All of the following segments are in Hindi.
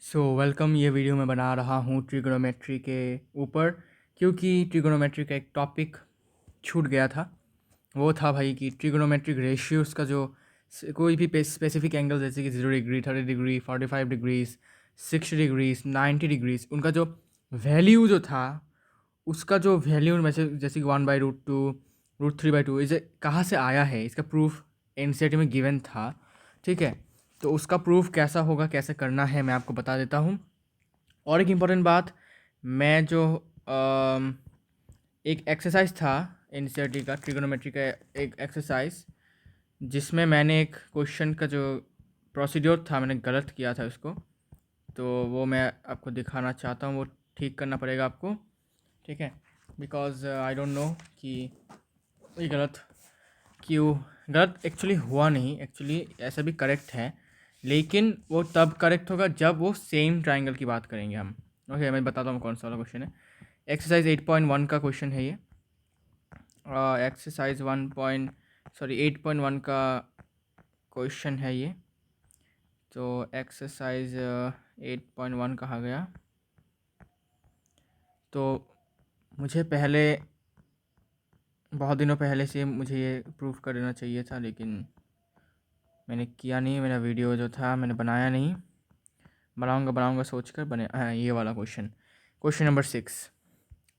वेलकम। ये वीडियो मैं बना रहा हूँ ट्रिग्नोमेट्री के ऊपर, क्योंकि ट्रिग्नोमेट्री का एक टॉपिक छूट गया था। वो था भाई कि ट्रिग्नोमेट्रिक रेशियोज़ का जो कोई भी स्पेसिफिक एंगल, जैसे कि 0 degree, 30 degree, 45 degrees, 60 degrees, 90 degrees, उनका जो वैल्यू जो था, उसका जो वैल्यू में से जैसे कि 1/√2, √3/2, इसे कहाँ से आया है, इसका प्रूफ एनसीईआरटी में गिवन था। ठीक है, तो उसका प्रूफ कैसा होगा, कैसे करना है, मैं आपको बता देता हूँ। और एक इम्पॉर्टेंट बात, मैं जो एक एक्सरसाइज था एनसीईआरटी का, ट्रिगोनोमेट्री का एक एक्सरसाइज, जिसमें मैंने एक क्वेश्चन का जो प्रोसीड्योर था, मैंने गलत किया था उसको, तो वो मैं आपको दिखाना चाहता हूँ। वो ठीक करना पड़ेगा आपको, ठीक है, बिकॉज आई डोंट नो कि ये गलत क्यों। गलत एक्चुअली हुआ नहीं, एक्चुअली ऐसा भी करेक्ट है, लेकिन वो तब करेक्ट होगा जब वो सेम ट्राइंगल की बात करेंगे हम। ओके, मैं बताता हूँ कौन सा वाला क्वेश्चन है। एक्सरसाइज 8.1 का क्वेश्चन है ये। एक्सरसाइज 8.1 का क्वेश्चन है ये। तो एक्सरसाइज 8.1 कहा गया, तो मुझे पहले बहुत दिनों पहले से मुझे ये प्रूफ कर देना चाहिए था, लेकिन मैंने किया नहीं। मेरा वीडियो जो था मैंने बनाया नहीं, बनाऊंगा सोच कर बने। हाँ, ये वाला क्वेश्चन नंबर 6।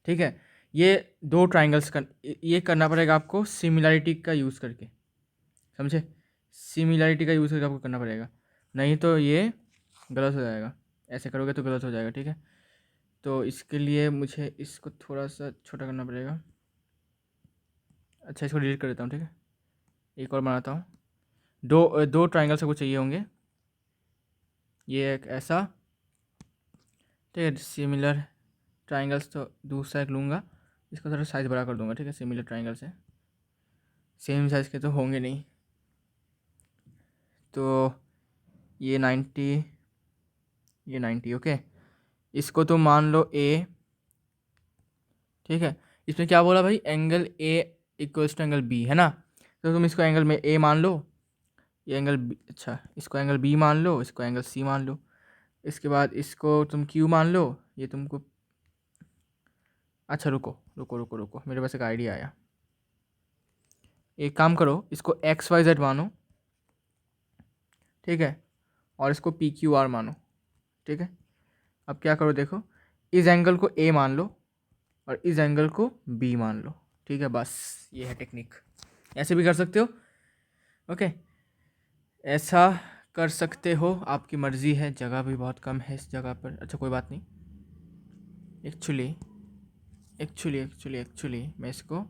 ठीक है, ये दो ट्राइंगल्स का ये करना पड़ेगा आपको सिमिलैरिटी का यूज़ करके, समझे? सिमिलैरिटी का यूज़ करके आपको करना पड़ेगा, नहीं तो ये गलत हो जाएगा। ऐसे करोगे तो गलत हो जाएगा, ठीक है। तो इसके लिए मुझे इसको थोड़ा सा छोटा करना पड़ेगा। अच्छा, इसको डिलीट कर देता हूँ, ठीक है। एक और बनाता हूँ। दो ट्राइंगल्स आपको चाहिए होंगे। ये एक ऐसा, ठीक है, सिमिलर ट्राइंगल्स। तो दूसरा एक लूँगा, इसको थोड़ा साइज़ बड़ा कर दूँगा, ठीक है। सिमिलर ट्राइंगल्स है, सेम साइज़ के तो होंगे नहीं। तो ये 90, ये 90, ओके। इसको तो मान लो ए, ठीक है। इसमें क्या बोला भाई, angle A equals to angle B, है ना। तो तुम इसको एंगल में ए मान लो, ये एंगल बी, अच्छा इसको एंगल बी मान लो, इसको एंगल सी मान लो। इसके बाद इसको तुम क्यू मान लो, ये तुमको, अच्छा रुको रुको रुको रुको, मेरे पास एक आइडिया आया। एक काम करो, इसको एक्स वाई जेड मानो, ठीक है, और इसको पी क्यू आर मानो, ठीक है। अब क्या करो, देखो, इस एंगल को ए मान लो और इस एंगल को बी मान लो, ठीक है। बस ये है टेक्निक। ऐसे भी कर सकते हो, ओके, ऐसा कर सकते हो, आपकी मर्ज़ी है। जगह भी बहुत कम है इस जगह पर, अच्छा कोई बात नहीं। एक्चुअली मैं इसको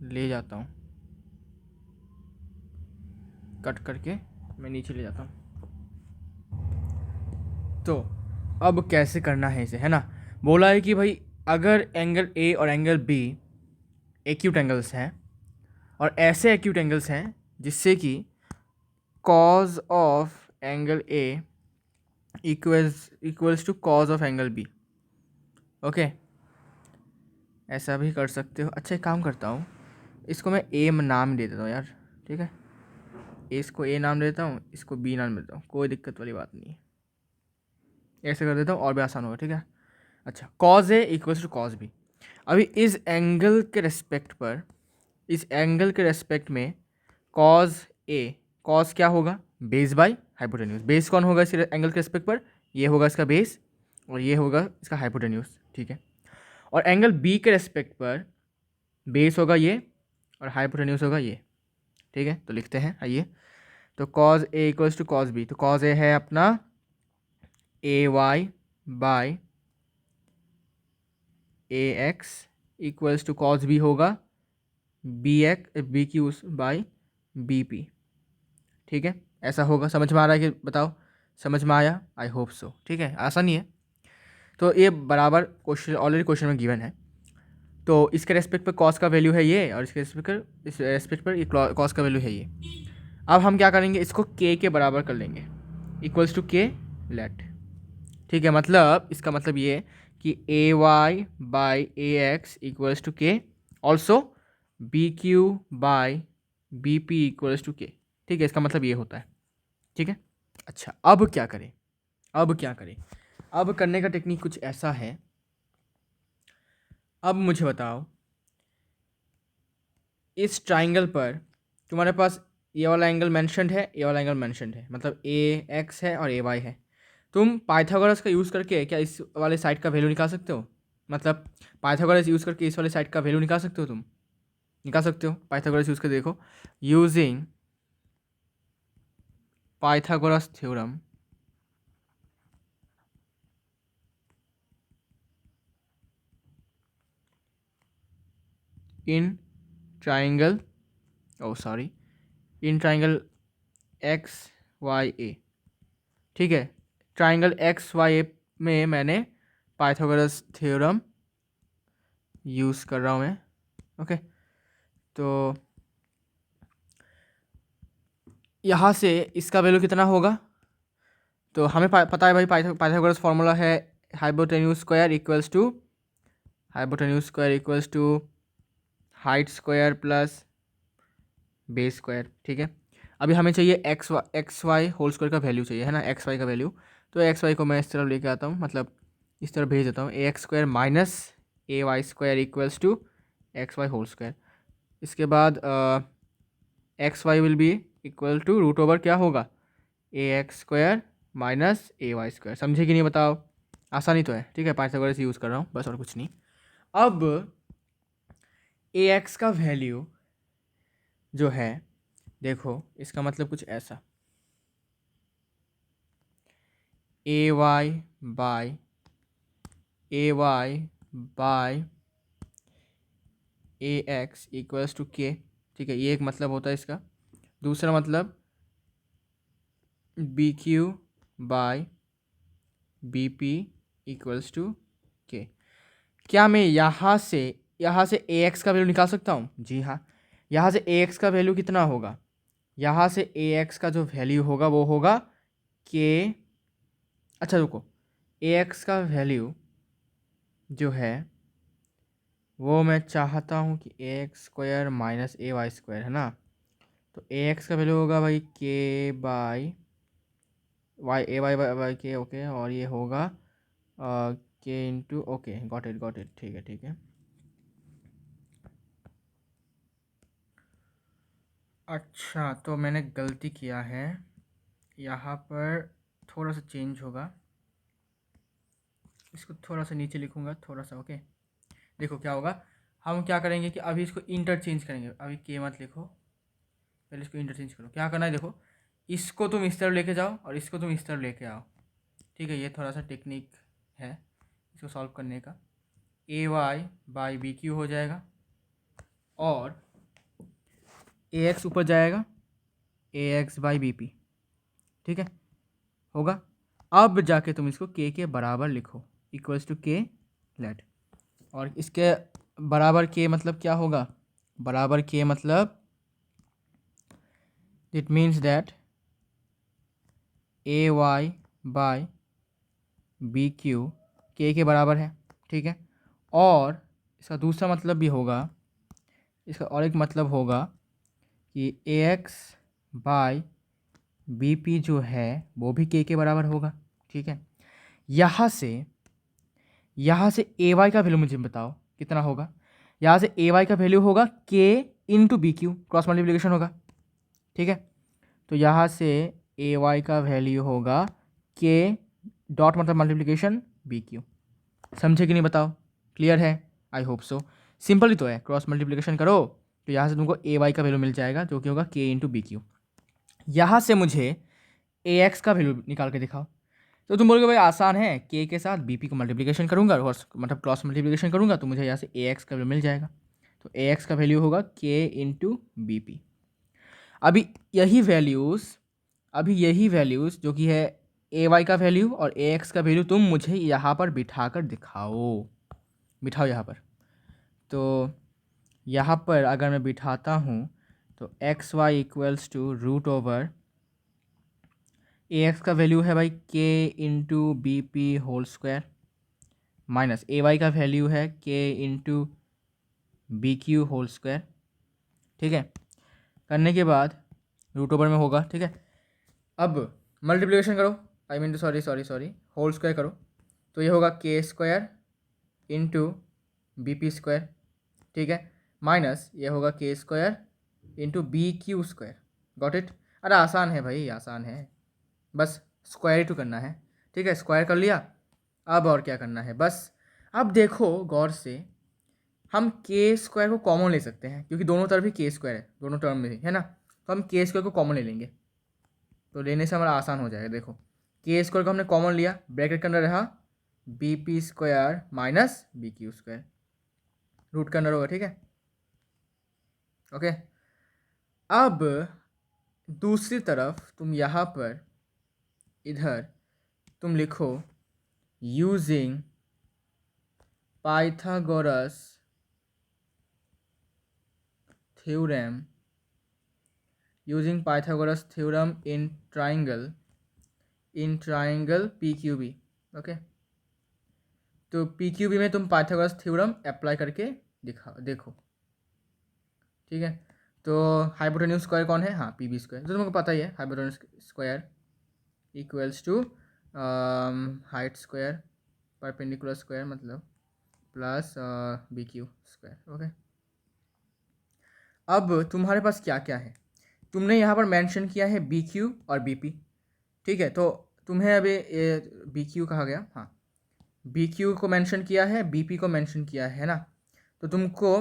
ले जाता हूँ, कट करके मैं नीचे ले जाता हूँ। तो अब कैसे करना है इसे, है ना। बोला है कि भाई अगर एंगल ए और एंगल बी एक्यूट एंगल्स हैं, और ऐसे एक्यूट एंगल्स हैं जिससे कि cos of angle A equals to cos of angle B, okay, ऐसा भी कर सकते हो। अच्छा एक काम करता हूँ, इसको मैं ए नाम दे देता हूँ यार, ठीक है। इसको ए नाम देता हूँ, इसको बी नाम देता हूँ, कोई दिक्कत वाली बात नहीं है। ऐसे कर देता हूँ और भी आसान होगा, ठीक है। अच्छा, cos A equals to cos B. अभी इस एंगल के रेस्पेक्ट पर, इस एंगल के रेस्पेक्ट में कॉज ए, कॉज क्या होगा, बेस बाय हाइपोटेन्यूज। बेस कौन होगा इस एंगल के रेस्पेक्ट पर, ये होगा इसका बेस और ये होगा इसका हाइपोटेन्यूज, ठीक है। और एंगल बी के रेस्पेक्ट पर बेस होगा ये और हाइपोटेन्यूज होगा ये, ठीक है। तो लिखते हैं, आइए। तो cos A equals to cos B, तो कॉज ए है अपना A Y by A X equals to cos B होगा B Q by B P, ठीक है। ऐसा होगा, समझ में आ रहा है कि बताओ, समझ में आया? आई होप सो, ठीक है, आसानी है। तो ये बराबर क्वेश्चन ऑलरेडी क्वेश्चन में गिवन है। तो इसके रेस्पेक्ट पर कॉस का वैल्यू है ये, और इसके रेस्पेक्ट पर ये कॉस का वैल्यू है ये। अब हम क्या करेंगे, इसको के बराबर कर लेंगे, इक्वल्स टू के लेट, ठीक है। मतलब इसका मतलब ये कि A Y by A X equals to K, also B Q by B P equals to K, ठीक है। इसका मतलब ये होता है, ठीक है। अच्छा अब क्या करें, अब करने का टेक्निक कुछ ऐसा है। अब मुझे बताओ, इस ट्राइंगल पर तुम्हारे पास ये वाला एंगल मेंशन्ड है, ये वाला एंगल मेंशन्ड है, मतलब ए एक्स है और ए वाई है। तुम पाइथागोरस का यूज़ करके क्या इस वाले साइड का वैल्यू निकाल सकते हो? मतलब पाइथागोरस यूज़ करके इस वाले साइड का वैल्यू निकाल सकते हो? तुम निकाल सकते हो, पाइथागोरस यूज़ कर देखो। Using Pythagoras theorem in triangle in triangle X Y A. ठीक है, ट्राइंगल एक्स वाई ए में मैंने पाइथागोरस थ्योरम यूज़ कर रहा हूँ मैं। ओके, तो यहाँ से इसका वैल्यू कितना होगा? तो हमें पता है भाई, पाइथागोरस फॉर्मूला है hypotenuse square equals to height square plus base square. ठीक है, अभी हमें चाहिए एक्स वाई होल स्क्वायर का वैल्यू चाहिए, है ना, एक्स वाई का वैल्यू। तो एक्स वाई को मैं इस तरफ लेके आता हूँ, मतलब इस तरफ भेज देता हूँ। A X square minus A Y square equals to X Y whole square. इसके बाद X Y will be equal to root over क्या होगा, A X square minus A Y square. समझे कि नहीं बताओ? आसानी तो है, ठीक है, पाइथागोरस यूज़ कर रहा हूँ बस, और कुछ नहीं। अब ए एक्स का वैल्यू जो है, देखो इसका मतलब कुछ ऐसा, A Y by A X equals to K. ठीक है, ये एक मतलब होता है इसका। दूसरा मतलब B Q by B P equals to K. क्या मैं यहाँ से ए एक्स का वैल्यू निकाल सकता हूँ? जी हाँ। यहाँ से ए एक्स का वैल्यू कितना होगा? यहाँ से ए एक्स का जो वैल्यू होगा वो होगा के, अच्छा रुको, ए एक्स का वैल्यू जो है वो मैं चाहता हूँ कि ए X square minus A Y square, है ना। तो ए एक्स का वैल्यू होगा भाई K by Y, A Y by K. Okay, और ये होगा K into, okay got it, ठीक है ठीक है। अच्छा, तो मैंने गलती किया है, यहाँ पर थोड़ा सा चेंज होगा, इसको थोड़ा सा नीचे लिखूँगा थोड़ा सा। ओके, देखो क्या होगा, हम क्या करेंगे कि अभी इसको इंटरचेंज करेंगे। अभी के मत लिखो, पहले इसको इंटरचेंज करो। क्या करना है देखो, इसको तुम इस तरफ लेके जाओ और इसको तुम इस तरफ लेके आओ। ठीक है, ये थोड़ा सा टेक्निक है इसको सॉल्व करने का। ए वाई बाई बी क्यू हो जाएगा और ए एक्स ऊपर जाएगा, ए एक्स बाई बी पी। ठीक है, होगा। अब जाके तुम इसको के बराबर लिखो, इक्वल्स टू के लेट। और इसके बराबर के मतलब क्या होगा? बराबर के मतलब it means that A Y by B Q के बराबर है। ठीक है, और इसका दूसरा मतलब भी होगा, इसका और एक मतलब होगा कि ए एक्स बाय बी पी जो है वो भी के बराबर होगा। ठीक है, यहाँ से ए वाई का वैल्यू मुझे बताओ कितना होगा। यहाँ से ए वाई का वैल्यू होगा K into B Q, cross multiplication होगा। ठीक है, तो यहाँ से ए वाई का वैल्यू होगा के डॉट मतलब मल्टीप्लिकेशन बी क्यू। समझे कि नहीं बताओ? क्लियर है? I hope so. सिंपल ही तो है, क्रॉस मल्टीप्लिकेशन करो तो यहाँ से तुमको ए वाई का वैल्यू मिल जाएगा जो कि होगा के इंटू बी क्यू। यहाँ से मुझे ए एक्स का वैल्यू निकाल के दिखाओ। तो तुम बोलोगे भाई आसान है, के साथ बी पी को मल्टीप्लिकेशन करूँगा और मतलब क्रॉस मल्टीप्लिकेशन करूँगा तो मुझे यहाँ से ए एक्स का वैल्यू मिल जाएगा। तो ए एक्स का वैल्यू होगा के इंटू बी पी। अभी यही वैल्यूज़ जो कि है ए वाई का वैल्यू और ए एक्स का वैल्यू, तुम मुझे यहाँ पर बिठा कर दिखाओ। बिठाओ यहाँ पर। तो यहाँ पर अगर मैं बिठाता हूँ तो X Y equals to root over A X का वैल्यू है भाई K into B P whole square minus A Y का वैल्यू है K into B Q whole square. ठीक है, करने के बाद रूट ओवर में होगा। ठीक है, अब मल्टीप्लिकेशन करो, I mean sorry whole square करो। तो ये होगा K square into B P square, ठीक है, माइनस ये होगा K square into B Q square. Got it? अरे आसान है भाई, आसान है, बस स्क्वायर टू करना है, ठीक है, स्क्वायर कर लिया। अब और क्या करना है, बस अब देखो गौर से, हम के स्क्वायर को कॉमन ले सकते हैं क्योंकि दोनों तरफ ही के स्क्वायर है, दोनों टर्म में ही है ना, तो हम के स्क्वायर को कॉमन ले लेंगे, तो लेने से हमारा आसान हो जाएगा। देखो के स्क्वायर को हमने कॉमन लिया, ब्रैकेट के अंदर रहा B P square minus B Q square, root के अंदर होगा, ठीक है, ओके। अब दूसरी तरफ तुम यहाँ पर इधर तुम लिखो using Pythagoras theorem, using Pythagoras theorem in triangle P Q B, okay. तो पी क्यू बी में तुम पाइथागोरस थ्योरम अप्लाई करके देखो, ठीक है। तो हाइपोटेन्यूज स्क्वायर कौन है, हाँ पी बी स्क्वायर, तो तुमको पता ही है, hypotenuse square equals to height square perpendicular square मतलब plus B Q square, okay. अब तुम्हारे पास क्या क्या है, तुमने यहाँ पर मेंशन किया है बी क्यू और बी पी, ठीक है, तो तुम्हें अभी बी क्यू कहा गया, हाँ बी क्यू को मेंशन किया है, बी पी को मेंशन किया है ना, तो तुमको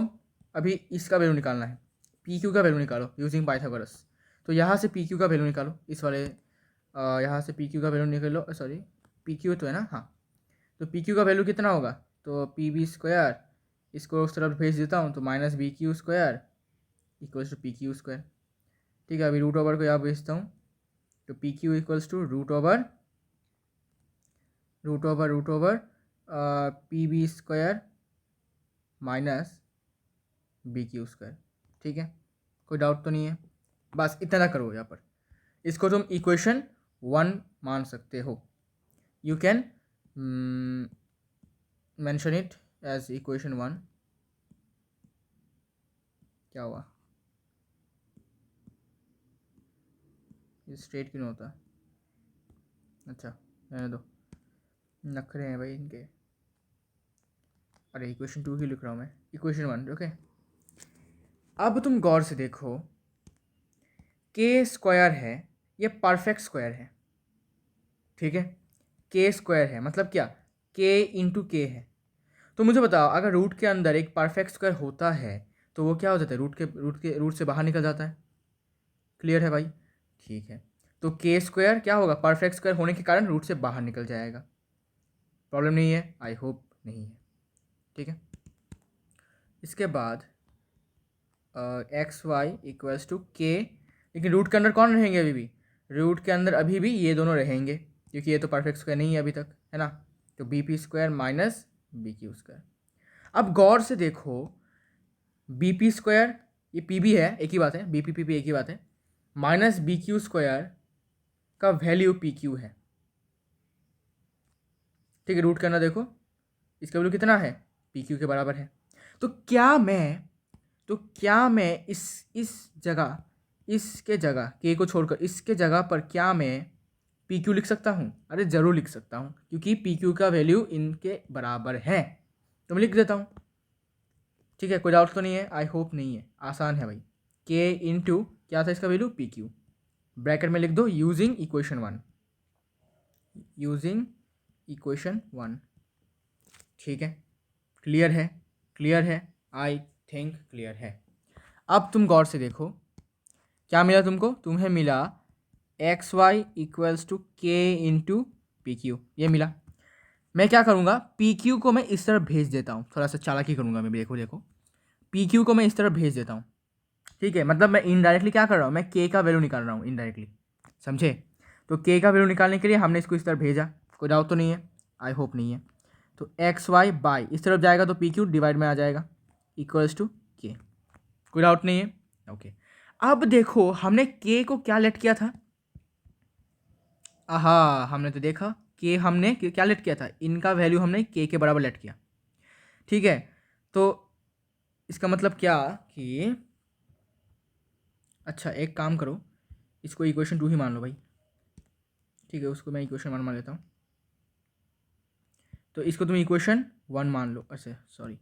अभी इसका वैल्यू निकालना है, पी क्यू का वैल्यू निकालो यूजिंग पाइथागोरस। तो यहाँ से पी क्यू का वैल्यू निकालो, इस वाले यहाँ से पी क्यू का वैल्यू निकालो, सॉरी पी क्यू तो है ना, हाँ तो पी क्यू का वैल्यू कितना होगा, तो पी बी स्क्वायर, इसको उस तरफ भेज देता हूँ, तो minus B Q square equals to P Q square, ठीक है। अभी रूट ओवर को यहाँ भेजता हूँ, तो P Q equals to root over P B square minus B Q square, ठीक है, कोई डाउट तो नहीं है, बस इतना करो यहाँ पर, इसको तुम इक्वेशन 1 मान सकते हो, you can mention it as equation 1। क्या हुआ, ये स्ट्रेट क्यों नहीं होता, अच्छा रहने दो, नखरे हैं भाई इनके। अरे इक्वेशन 2 ही लिख रहा हूँ मैं, इक्वेशन 1, ओके। अब तुम गौर से देखो, के स्क्वायर है, ये परफेक्ट स्क्वायर है, ठीक है, के स्क्वायर है मतलब क्या, के इंटू के है, तो मुझे बताओ अगर रूट के अंदर एक परफेक्ट स्क्वायर होता है तो वो क्या हो जाता है, रूट से बाहर निकल जाता है, क्लियर है भाई, ठीक है। तो के स्क्वायर क्या होगा, परफेक्ट स्क्वायर होने के कारण रूट से बाहर निकल जाएगा, प्रॉब्लम नहीं है, आई होप नहीं है, ठीक है। इसके बाद एक्स वाई इक्वल्स टू के, लेकिन रूट के अंदर कौन रहेंगे, अभी भी रूट के अंदर अभी भी ये दोनों रहेंगे क्योंकि ये तो परफेक्ट स्क्वायर नहीं है अभी तक, है ना, तो B P square minus B Q square. अब गौर से देखो, बी पी स्क्वायर ये पी बी है, एक ही बात है, बी पी पी एक ही बात है, माइनस बी क्यू स्क्वायर का वैल्यू पी क्यू है, ठीक है, रूट के अंदर देखो इसका वैल्यू कितना है, पी क्यू के बराबर है। तो क्या मैं इस जगह, इसके जगह के को छोड़कर इसके जगह पर क्या मैं पी क्यू लिख सकता हूँ, अरे ज़रूर लिख सकता हूँ क्योंकि पी क्यू का वैल्यू इनके बराबर है, तो मैं लिख देता हूँ, ठीक है, कोई डाउट तो नहीं है, आई होप नहीं है, आसान है भाई, के इंटू क्या था इसका वैल्यू पी क्यू, ब्रैकेट में लिख दो यूजिंग इक्वेशन 1, ठीक है, क्लियर है, आई थिंक क्लियर है। अब तुम गौर से देखो क्या मिला तुमको, तुम्हें मिला एक्स वाई इक्वल्स टू के इंटू पी क्यू, ये मिला। मैं क्या करूँगा, पी क्यू को मैं इस तरफ भेज देता हूँ, थोड़ा सा चालाकी करूँगा मैं, देखो पी क्यू को मैं इस तरफ भेज देता हूँ, ठीक है, मतलब मैं इनडायरेक्टली क्या कर रहा हूँ, मैं के का वैल्यू निकाल रहा हूँ इनडायरेक्टली, समझे, तो के का वैल्यू निकालने के लिए हमने इसको इस तरफ भेजा, कोई डाउट तो नहीं है, आई होप नहीं है। तो एक्स वाई बाई इस तरफ जाएगा तो पी क्यू डिवाइड में आ जाएगा इक्वल्स टू के, कोई डाउट नहीं है, ओके। अब देखो हमने के को क्या लेट किया था, आहा हमने तो देखा के हमने क्या लेट किया था, इनका वैल्यू हमने के बराबर लेट किया, ठीक है। तो इसका मतलब क्या कि, अच्छा एक काम करो, इसको इक्वेशन 2 ही मान लो भाई, ठीक है, उसको मैं इक्वेशन 1 मान लेता हूँ, तो इसको तुम इक्वेशन 1 मान लो, अच्छा सॉरी,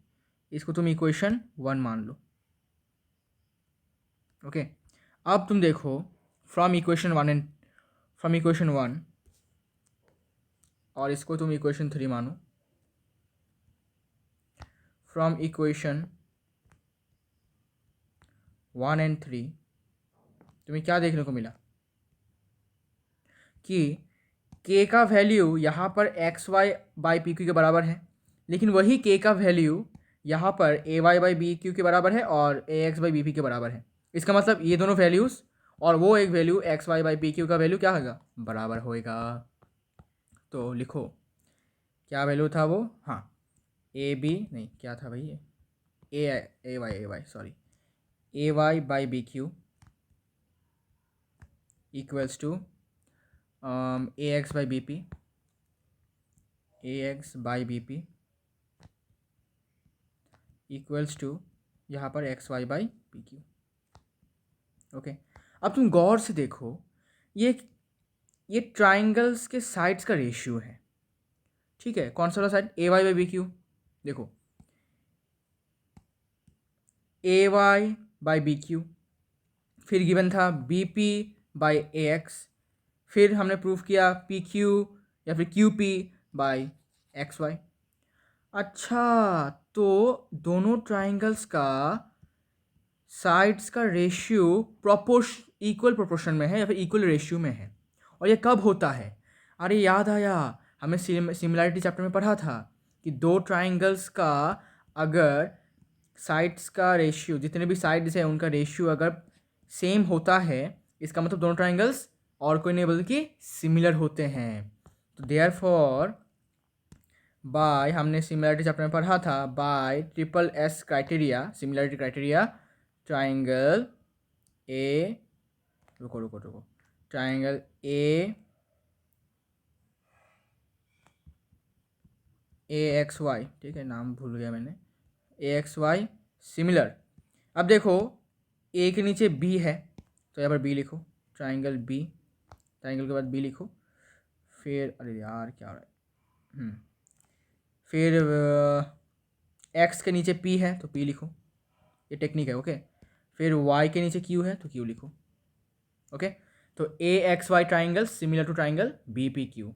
इसको तुम इक्वेशन 1 मान लो। ओके, अब तुम देखो फ्रॉम इक्वेशन 1 और इसको तुम इक्वेशन 3 मानो। फ्रॉम इक्वेशन 1 एंड 3 तुम्हें क्या देखने को मिला कि k का वैल्यू यहाँ पर X Y by P Q के बराबर है, लेकिन वही k का वैल्यू यहाँ पर ए वाई बाई बी क्यू के बराबर है और ए एक्स बाई बी पी के बराबर है। इसका मतलब ये दोनों वैल्यूज़ और वो एक value X Y by P Q का वैल्यू क्या होगा, बराबर होएगा। तो लिखो क्या वैल्यू था वो, हाँ ए बी नहीं क्या था भाई, A Y sorry, A Y by B Q equals to A X by B P, A X by B P equals to यहाँ पर X Y by P Q. Okay, अब तुम गौर से देखो, ये ट्राइंगल्स के साइड्स का रेशियो है, ठीक है। कौन सा वाला side, A Y by B Q, देखो A Y by B Q, फिर गिवन था B P by A X, फिर हमने प्रूफ किया पी क्यू या फिर Q P by X Y. अच्छा, तो दोनों ट्राइंगल्स का साइड्स का रेशियो इक्वल प्रोपोर्शन में है या फिर इक्वल रेशियो में है। और ये कब होता है, अरे याद आया, हमें सिमिलैरिटी चैप्टर में पढ़ा था कि दो ट्राइंगल्स का अगर साइड्स का रेशियो, जितने भी साइड्स हैं उनका रेशियो अगर सेम होता है, इसका मतलब दोनों ट्राइंगल्स और कोई नहीं बल्कि सिमिलर होते हैं। तो देयरफॉर बाय, हमने सिमिलैरिटी चैप्टर में पढ़ा था, bye triple S criteria, similarity criteria, triangle A, रुको, ट्राइंगल ए एक्स वाई, ठीक है नाम भूल गया मैंने, ए एक्स वाई सिमिलर। अब देखो ए के नीचे बी है तो यहाँ पर बी लिखो, ट्राइंगल बी, ट्राइंगल के बाद बी लिखो, फिर अरे यार क्या हो रहा है, फिर एक्स के नीचे पी है तो पी लिखो, ये टेक्निक है। ओके, फिर वाई के नीचे क्यू है तो क्यू लिखो। ओके, तो A X Y triangle similar to triangle B P Q,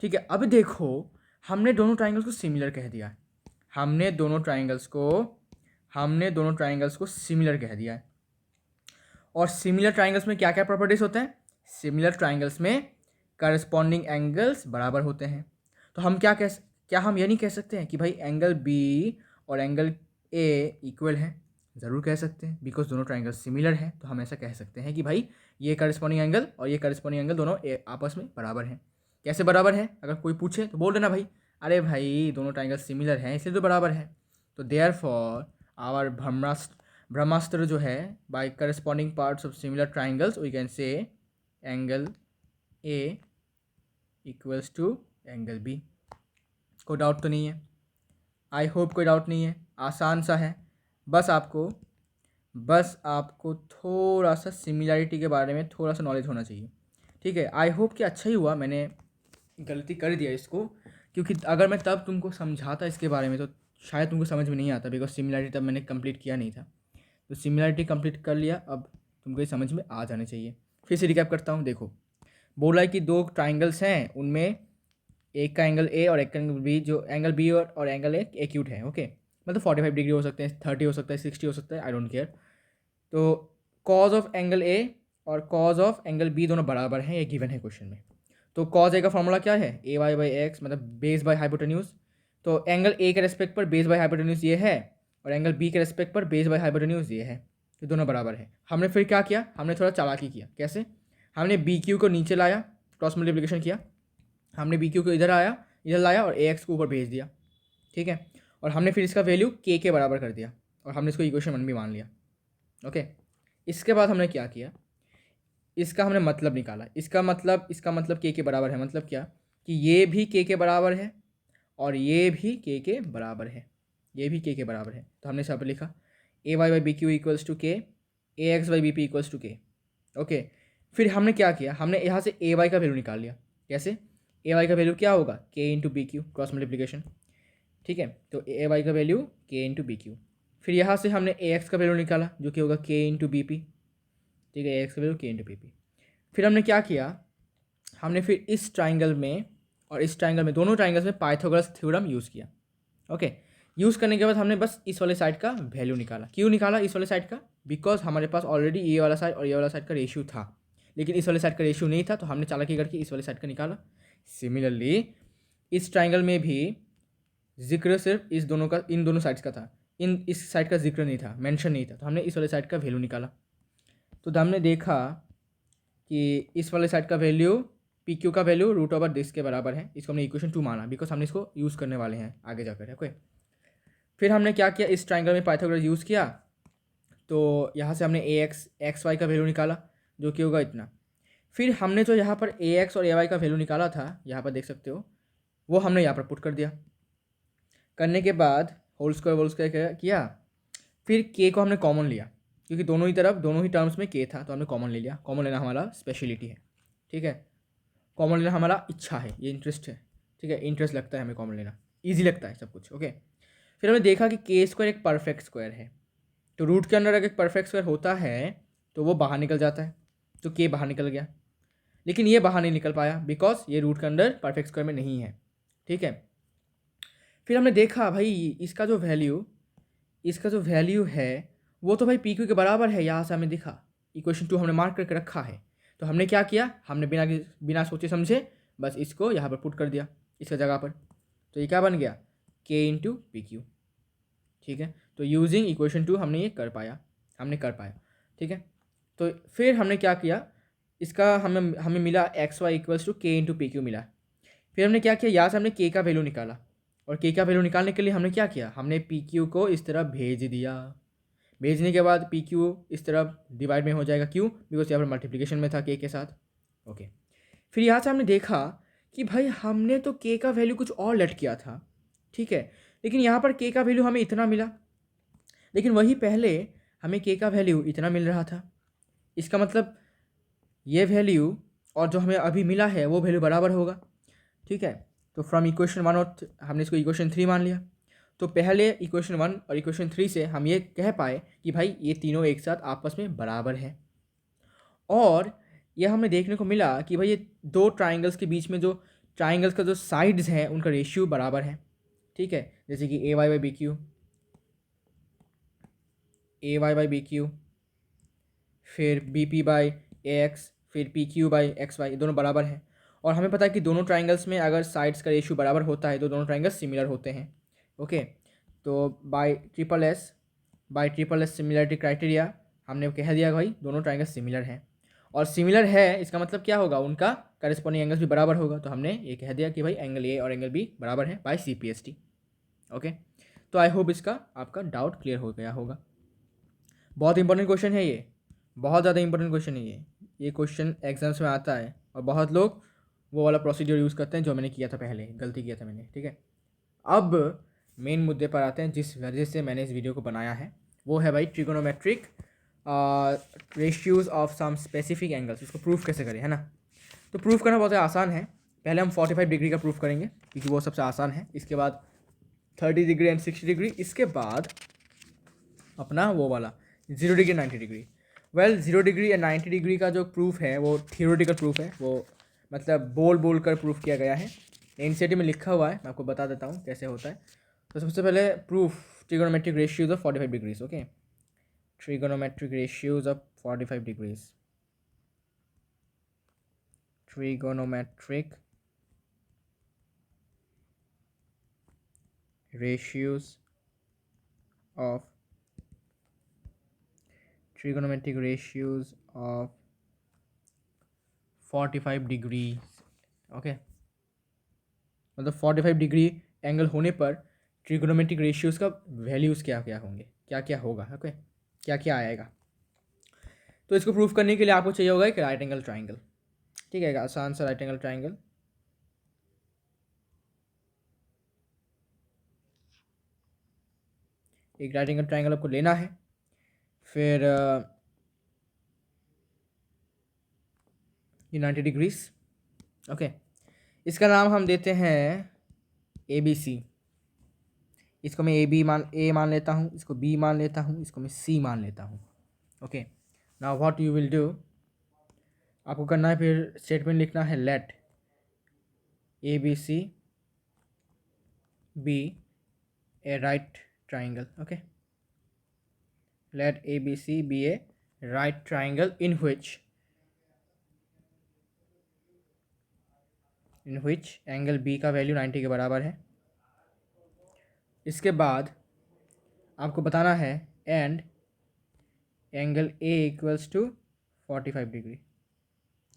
ठीक है। अब देखो हमने दोनों ट्राइंगल्स को सिमिलर कह दिया है, हमने दोनों ट्राइंगल्स को सिमिलर कह दिया है। और सिमिलर ट्राइंगल्स में क्या क्या प्रॉपर्टीज होते हैं, सिमिलर ट्राइंगल्स में करस्पॉन्डिंग एंगल्स बराबर होते हैं। तो हम क्या हम ये नहीं कह सकते हैं कि भाई एंगल बी और एंगल ए इक्वल है, ज़रूर कह सकते हैं, बिकॉज दोनों ट्राइंगल सिमिलर हैं। तो हम ऐसा कह सकते हैं कि भाई ये करस्पॉन्डिंग एंगल और ये करस्पॉन्डिंग एंगल दोनों आपस में बराबर हैं। कैसे बराबर है, अगर कोई पूछे तो बोल देना भाई, अरे भाई दोनों ट्राइंगल सिमिलर हैं इसलिए तो बराबर है। तो देयरफॉर आवर ब्रह्मास्त्र जो है, by corresponding parts of similar triangles we can say angle A equals to angle B. कोई डाउट तो नहीं है, आई होप कोई डाउट नहीं है, आसान सा है। बस आपको थोड़ा सा सिमिलैरिटी के बारे में थोड़ा सा नॉलेज होना चाहिए, ठीक है। आई होप कि अच्छा ही हुआ मैंने गलती कर दिया इसको, क्योंकि अगर मैं तब तुमको समझाता इसके बारे में तो शायद तुमको समझ में नहीं आता, बिकॉज सिमिलैरिटी तब मैंने कंप्लीट किया नहीं था। तो सिमिलैरिटी कंप्लीट कर लिया, अब तुमको ये समझ में आ जाने चाहिए। फिर से रिकैप करता हूँ, देखो बोला है कि दो ट्राइंगल्स हैं, उनमें एक का एंगल ए और एक का एंगल बी, जो एंगल बी और एंगल ए एक्यूट है। ओके, मतलब 45 डिग्री हो सकते हैं, 30 हो सकता है, 60 हो सकता है, आई डोंट केयर। तो कॉज ऑफ एंगल ए और कॉज ऑफ एंगल बी दोनों बराबर हैं, ये गिवन है क्वेश्चन में। तो कॉज ए का फॉर्मूला क्या है, ए वाई बाई एक्स, मतलब बेस बाई हाइपोटेन्यूज। तो एंगल ए के रेस्पेक्ट पर बेस बाई हाइपोटेन्यूज ये है और एंगल बी के रेस्पेक्ट पर बेस बाई हाइपोटेन्यूज ये है, तो दोनों बराबर है। हमने फिर क्या किया, हमने थोड़ा चालाकी किया। कैसे, हमने बी क्यू को नीचे लाया, क्रॉस मल्टीप्लिकेशन किया, हमने बी क्यू को इधर लाया और ए एक्स को ऊपर भेज दिया, ठीक है। और हमने फिर इसका वैल्यू के बराबर कर दिया और हमने इसको इक्वेशन 1 भी मान लिया। ओके, इसके बाद हमने क्या किया, इसका हमने मतलब निकाला। इसका मतलब के बराबर है, मतलब क्या कि ये भी के बराबर है और ये भी के बराबर है, ये भी के बराबर है। तो हमने सब लिखा A Y by B Q equals to K, A X by B P equals to K. Okay, फिर हमने क्या किया, हमने यहाँ से ए वाई का वैल्यू निकाल लिया। कैसे, ए वाई का वैल्यू क्या होगा, K into B Q, cross multiplication, ठीक है। तो ए वाई का value K into B Q. फिर यहाँ से हमने ए एक्स का वैल्यू निकाला जो कि होगा के इंटू बी पी, ठीक है, ए एक्स का value K into B P. फिर हमने क्या किया, हमने फिर इस ट्राइंगल में और इस ट्राइंगल में, दोनों ट्राइंगल्स में पाइथागोरस थ्योरम यूज़ किया। ओके, यूज़ करने के बाद हमने बस इस वाले साइड का वैल्यू निकाला। क्यों निकाला इस वाले साइड का, बिकॉज हमारे पास ऑलरेडी ये वाला साइड और ये वाला साइड का रेशियो था, लेकिन इस वाले साइड का रेशियो नहीं था, तो हमने चालाकी करके इस वाले साइड का निकाला। सिमिलरली इस ट्राइंगल में भी जिक्र सिर्फ इस दोनों का, इन दोनों साइड्स का था, इस साइड का जिक्र नहीं था, मेंशन नहीं था, तो हमने इस वाले साइड का वैल्यू निकाला। तो हमने देखा कि इस वाले साइड का वैल्यू पी क्यू का वैल्यू रूट ओवर दिस के बराबर है। इसको हमने इक्वेशन 2 माना बिकॉज हमने इसको यूज़ करने वाले हैं आगे जाकर। ओके, फिर हमने क्या किया, इस ट्राइंगल में पाइथागोरस यूज़ किया, तो यहाँ से हमने ए एक्स एक्स वाई का वैल्यू निकाला जो कि होगा इतना। फिर हमने जो यहाँ पर ए एक्स और ए वाई का वैल्यू निकाला था, यहाँ पर देख सकते हो, वो हमने यहाँ पर पुट कर दिया। करने के बाद होल स्क्वायर किया, फिर के को हमने कॉमन लिया क्योंकि दोनों ही तरफ, दोनों ही टर्म्स में के था, तो हमने कॉमन ले लिया। कॉमन लेना हमारा स्पेशलिटी है, ठीक है, कॉमन लेना हमारा इच्छा है, ये इंटरेस्ट है, ठीक है, इंटरेस्ट लगता है हमें कॉमन लेना, ईजी लगता है सब कुछ। ओके, फिर हमने देखा कि के स्क्वायर एक परफेक्ट स्क्वायर है, तो रूट के अंदर अगर एक परफेक्ट स्क्वायर होता है तो वो बाहर निकल जाता है, तो के बाहर निकल गया, लेकिन ये बाहर नहीं निकल पाया बिकॉज ये रूट के अंदर परफेक्ट स्क्वायर में नहीं है, ठीक है। फिर हमने देखा भाई इसका जो वैल्यू है वो तो भाई पी क्यू के बराबर है, यहाँ से हमें दिखा, इक्वेशन 2 हमने मार्क करके रखा है। तो हमने क्या किया, हमने बिना सोचे समझे बस इसको यहाँ पर पुट कर दिया इसका जगह पर, तो ये क्या बन गया, के इंटू पी क्यू, ठीक है। तो यूजिंग इक्वेशन 2 हमने ये कर पाया, ठीक है। तो फिर हमने क्या किया, इसका हमें मिला एक्स वाई इक्वल्स टू के इंटू पी क्यू मिला। फिर हमने क्या किया, यहाँ से हमने के का वैल्यू निकाला, और के का वैल्यू निकालने के लिए हमने क्या किया, हमने पी क्यू को इस तरह भेज दिया। भेजने के बाद पी क्यू इस तरफ डिवाइड में हो जाएगा, क्यों, बिकॉज यहाँ पर मल्टीप्लिकेशन में था के साथ। ओके, फिर यहाँ से हमने देखा कि भाई हमने तो के का वैल्यू कुछ और लेट किया था, ठीक है, लेकिन यहाँ पर के का वैल्यू हमें इतना मिला, लेकिन वही पहले हमें के का वैल्यू इतना मिल रहा था। इसका मतलब ये वैल्यू और जो हमें अभी मिला है वो वैल्यू बराबर होगा, ठीक है। तो फ्रॉम इक्वेशन 1 और हमने इसको इक्वेशन 3 मान लिया। तो पहले इक्वेशन 1 और इक्वेशन 3 से हम ये कह पाए कि भाई ये तीनों एक साथ आपस में बराबर है, और यह हमें देखने को मिला कि भाई ये दो ट्राइंगल्स के बीच में जो ट्राइंगल्स का जो साइड्स हैं उनका रेशियो बराबर है, ठीक है। जैसे कि A Y by B Q, A Y by B Q, फिर B P by A X, फिर P Q by X Y, दोनों बराबर हैं। और हमें पता है कि दोनों ट्राइंगल्स में अगर साइड्स का रेशियो बराबर होता है तो दोनों ट्राइंगल्स सिमिलर होते हैं। ओके, तो bye triple S similarity criteria हमने कह दिया भाई दोनों ट्राइंगल्स सिमिलर हैं, और सिमिलर है इसका मतलब क्या होगा, उनका करस्पॉन्डिंग एंगल्स भी बराबर होगा। तो हमने ये कह दिया कि भाई एंगल ए और एंगल बी बराबर है बाय CPST। ओके, तो आई होप इसका आपका डाउट क्लियर हो गया होगा। बहुत इंपॉर्टेंट क्वेश्चन है ये, बहुत ज़्यादा इंपॉर्टेंट क्वेश्चन है ये क्वेश्चन एग्जाम्स में आता है, और बहुत लोग वो वाला प्रोसीजर यूज़ करते हैं जो मैंने किया था पहले, गलती किया था मैंने, ठीक है। अब मेन मुद्दे पर आते हैं जिस वजह से मैंने इस वीडियो को बनाया है, वो है भाई trigonometric ratios of some specific angles, इसको प्रूफ कैसे करें, है ना। तो प्रूफ करना बहुत आसान है। पहले हम 45 डिग्री का प्रूफ करेंगे क्योंकि वो सबसे आसान है, इसके बाद 30 डिग्री एंड 60 डिग्री, इसके बाद अपना वो वाला 0 डिग्री 90 डिग्री। वेल 0 डिग्री या 90 डिग्री का जो प्रूफ है वो थियोरेटिकल प्रूफ है, वो मतलब बोल कर प्रूफ किया गया है, एनसीईआरटी में लिखा हुआ है, मैं आपको बता देता हूँ कैसे होता है। तो सबसे पहले proof trigonometric ratios of 45 degrees. Okay, trigonometric ratios of 45 degrees, trigonometric ratios of trigonometric ratios of 45 degree. Okay, मतलब 45 डिग्री एंगल होने पर ट्रिगोनोमेट्रिक रेशियोज़ का वैल्यूज़ क्या क्या होंगे, क्या क्या होगा, ओके, क्या क्या आएगा। तो इसको प्रूफ करने के लिए आपको चाहिए होगा एक राइट एंगल ट्राइंगल, ठीक है, आसान सा राइट एंगल ट्राइंगल। एक राइट एंगल ट्राइंगल आपको लेना है, फिर ये 90 डिग्रीज। ओके, इसका नाम हम देते हैं ए बी सी। इसको मैं ए मान लेता हूँ, इसको बी मान लेता हूँ, इसको मैं सी मान लेता हूँ। Okay, now what you will do, आपको करना है फिर स्टेटमेंट लिखना है let A B C be a right triangle. Okay, let ABC be a right triangle in which angle B का वैल्यू 90 के बराबर है। इसके बाद आपको बताना है and angle A equals to 45 degree.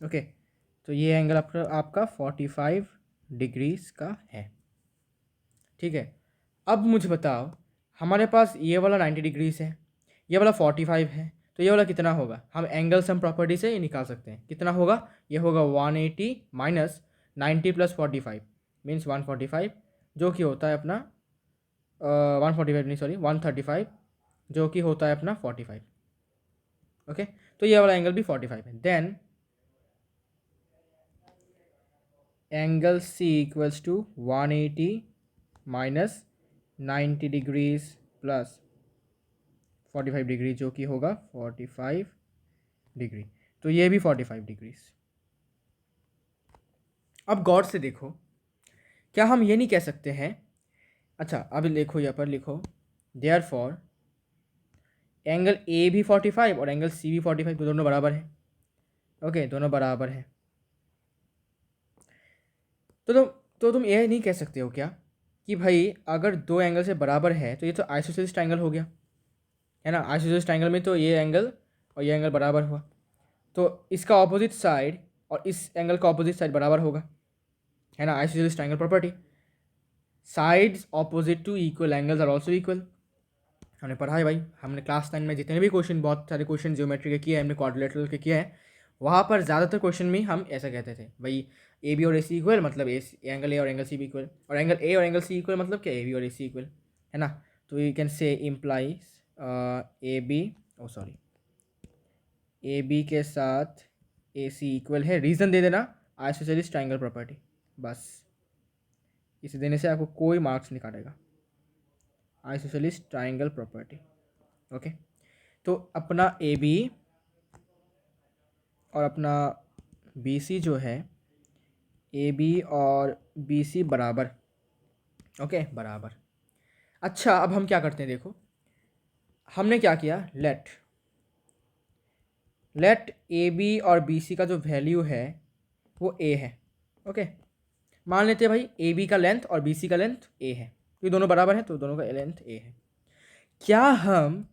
Okay, तो ये एंगल आपका 45 डिग्रीज का है। ठीक है, अब मुझे बताओ, हमारे पास ये वाला 90 डिग्रीज है, ये वाला 45 है, तो ये वाला कितना होगा? हम एंगल सम प्रॉपर्टी से ये निकाल सकते हैं। कितना होगा? ये होगा 180 माइनस 90 प्लस 45 मीन्स 145, जो कि होता है अपना 145 नहीं सॉरी 135, जो कि होता है अपना 45। ओके, तो ये वाला एंगल भी 45 है। Then angle C equals to 180 minus 90 degrees plus 45 degree, जो कि होगा 45 डिग्री, तो ये भी 45 डिग्रीज। अब गौर से देखो, क्या हम ये नहीं कह सकते हैं, अच्छा अब लिखो, यहाँ पर लिखो देयरफॉर एंगल ए भी 45 और एंगल सी भी 45, तो दोनों बराबर है। ओके, दोनों बराबर है, तो तुम ये नहीं कह सकते हो क्या कि भाई अगर दो एंगल से बराबर है तो ये तो आइसोसेलेस ट्रायंगल हो गया, है ना? आइसोसेलेस ट्रायंगल में तो ये एंगल और ये एंगल बराबर हुआ, तो इसका ऑपोजिट साइड और इस एंगल का ऑपोजिट साइड बराबर होगा, है ना? Isosceles triangle property, sides opposite to equal angles are also equal. हमने पढ़ा है भाई, हमने क्लास 9 में जितने भी क्वेश्चन, बहुत सारे क्वेश्चन जियोमेट्री के किए हैं, हमने क्वाड्रिलेटरल के किए हैं, वहाँ पर ज़्यादातर क्वेश्चन में हम ऐसा कहते थे भाई ए बी और ए सी इक्वल, मतलब एंगल ए और एंगल सी भी इक्वल, और एंगल ए और एंगल सी इक्वल मतलब क्या? ए बी और ए सी इक्वल, है ना? तो you can say implies A B O sorry A B के साथ ए सी इक्वल है। रीज़न दे देना आइसोसेलेस ट्रायंगल प्रॉपर्टी, बस इसे देने से आपको कोई मार्क्स नहीं काटेगा, आइसोसेलेस ट्रायंगल प्रॉपर्टी। ओके, तो अपना ए बी और अपना बी सी जो है, ए बी और बी सी बराबर, ओके बराबर। अच्छा, अब हम क्या करते हैं, देखो हमने क्या किया, लेट ए बी और बी सी का जो वैल्यू है वो ए है। ओके, मान लेते हैं भाई ए बी का लेंथ और बी सी का लेंथ ए है, ये दोनों बराबर है, तो दोनों का लेंथ ए है। क्या हम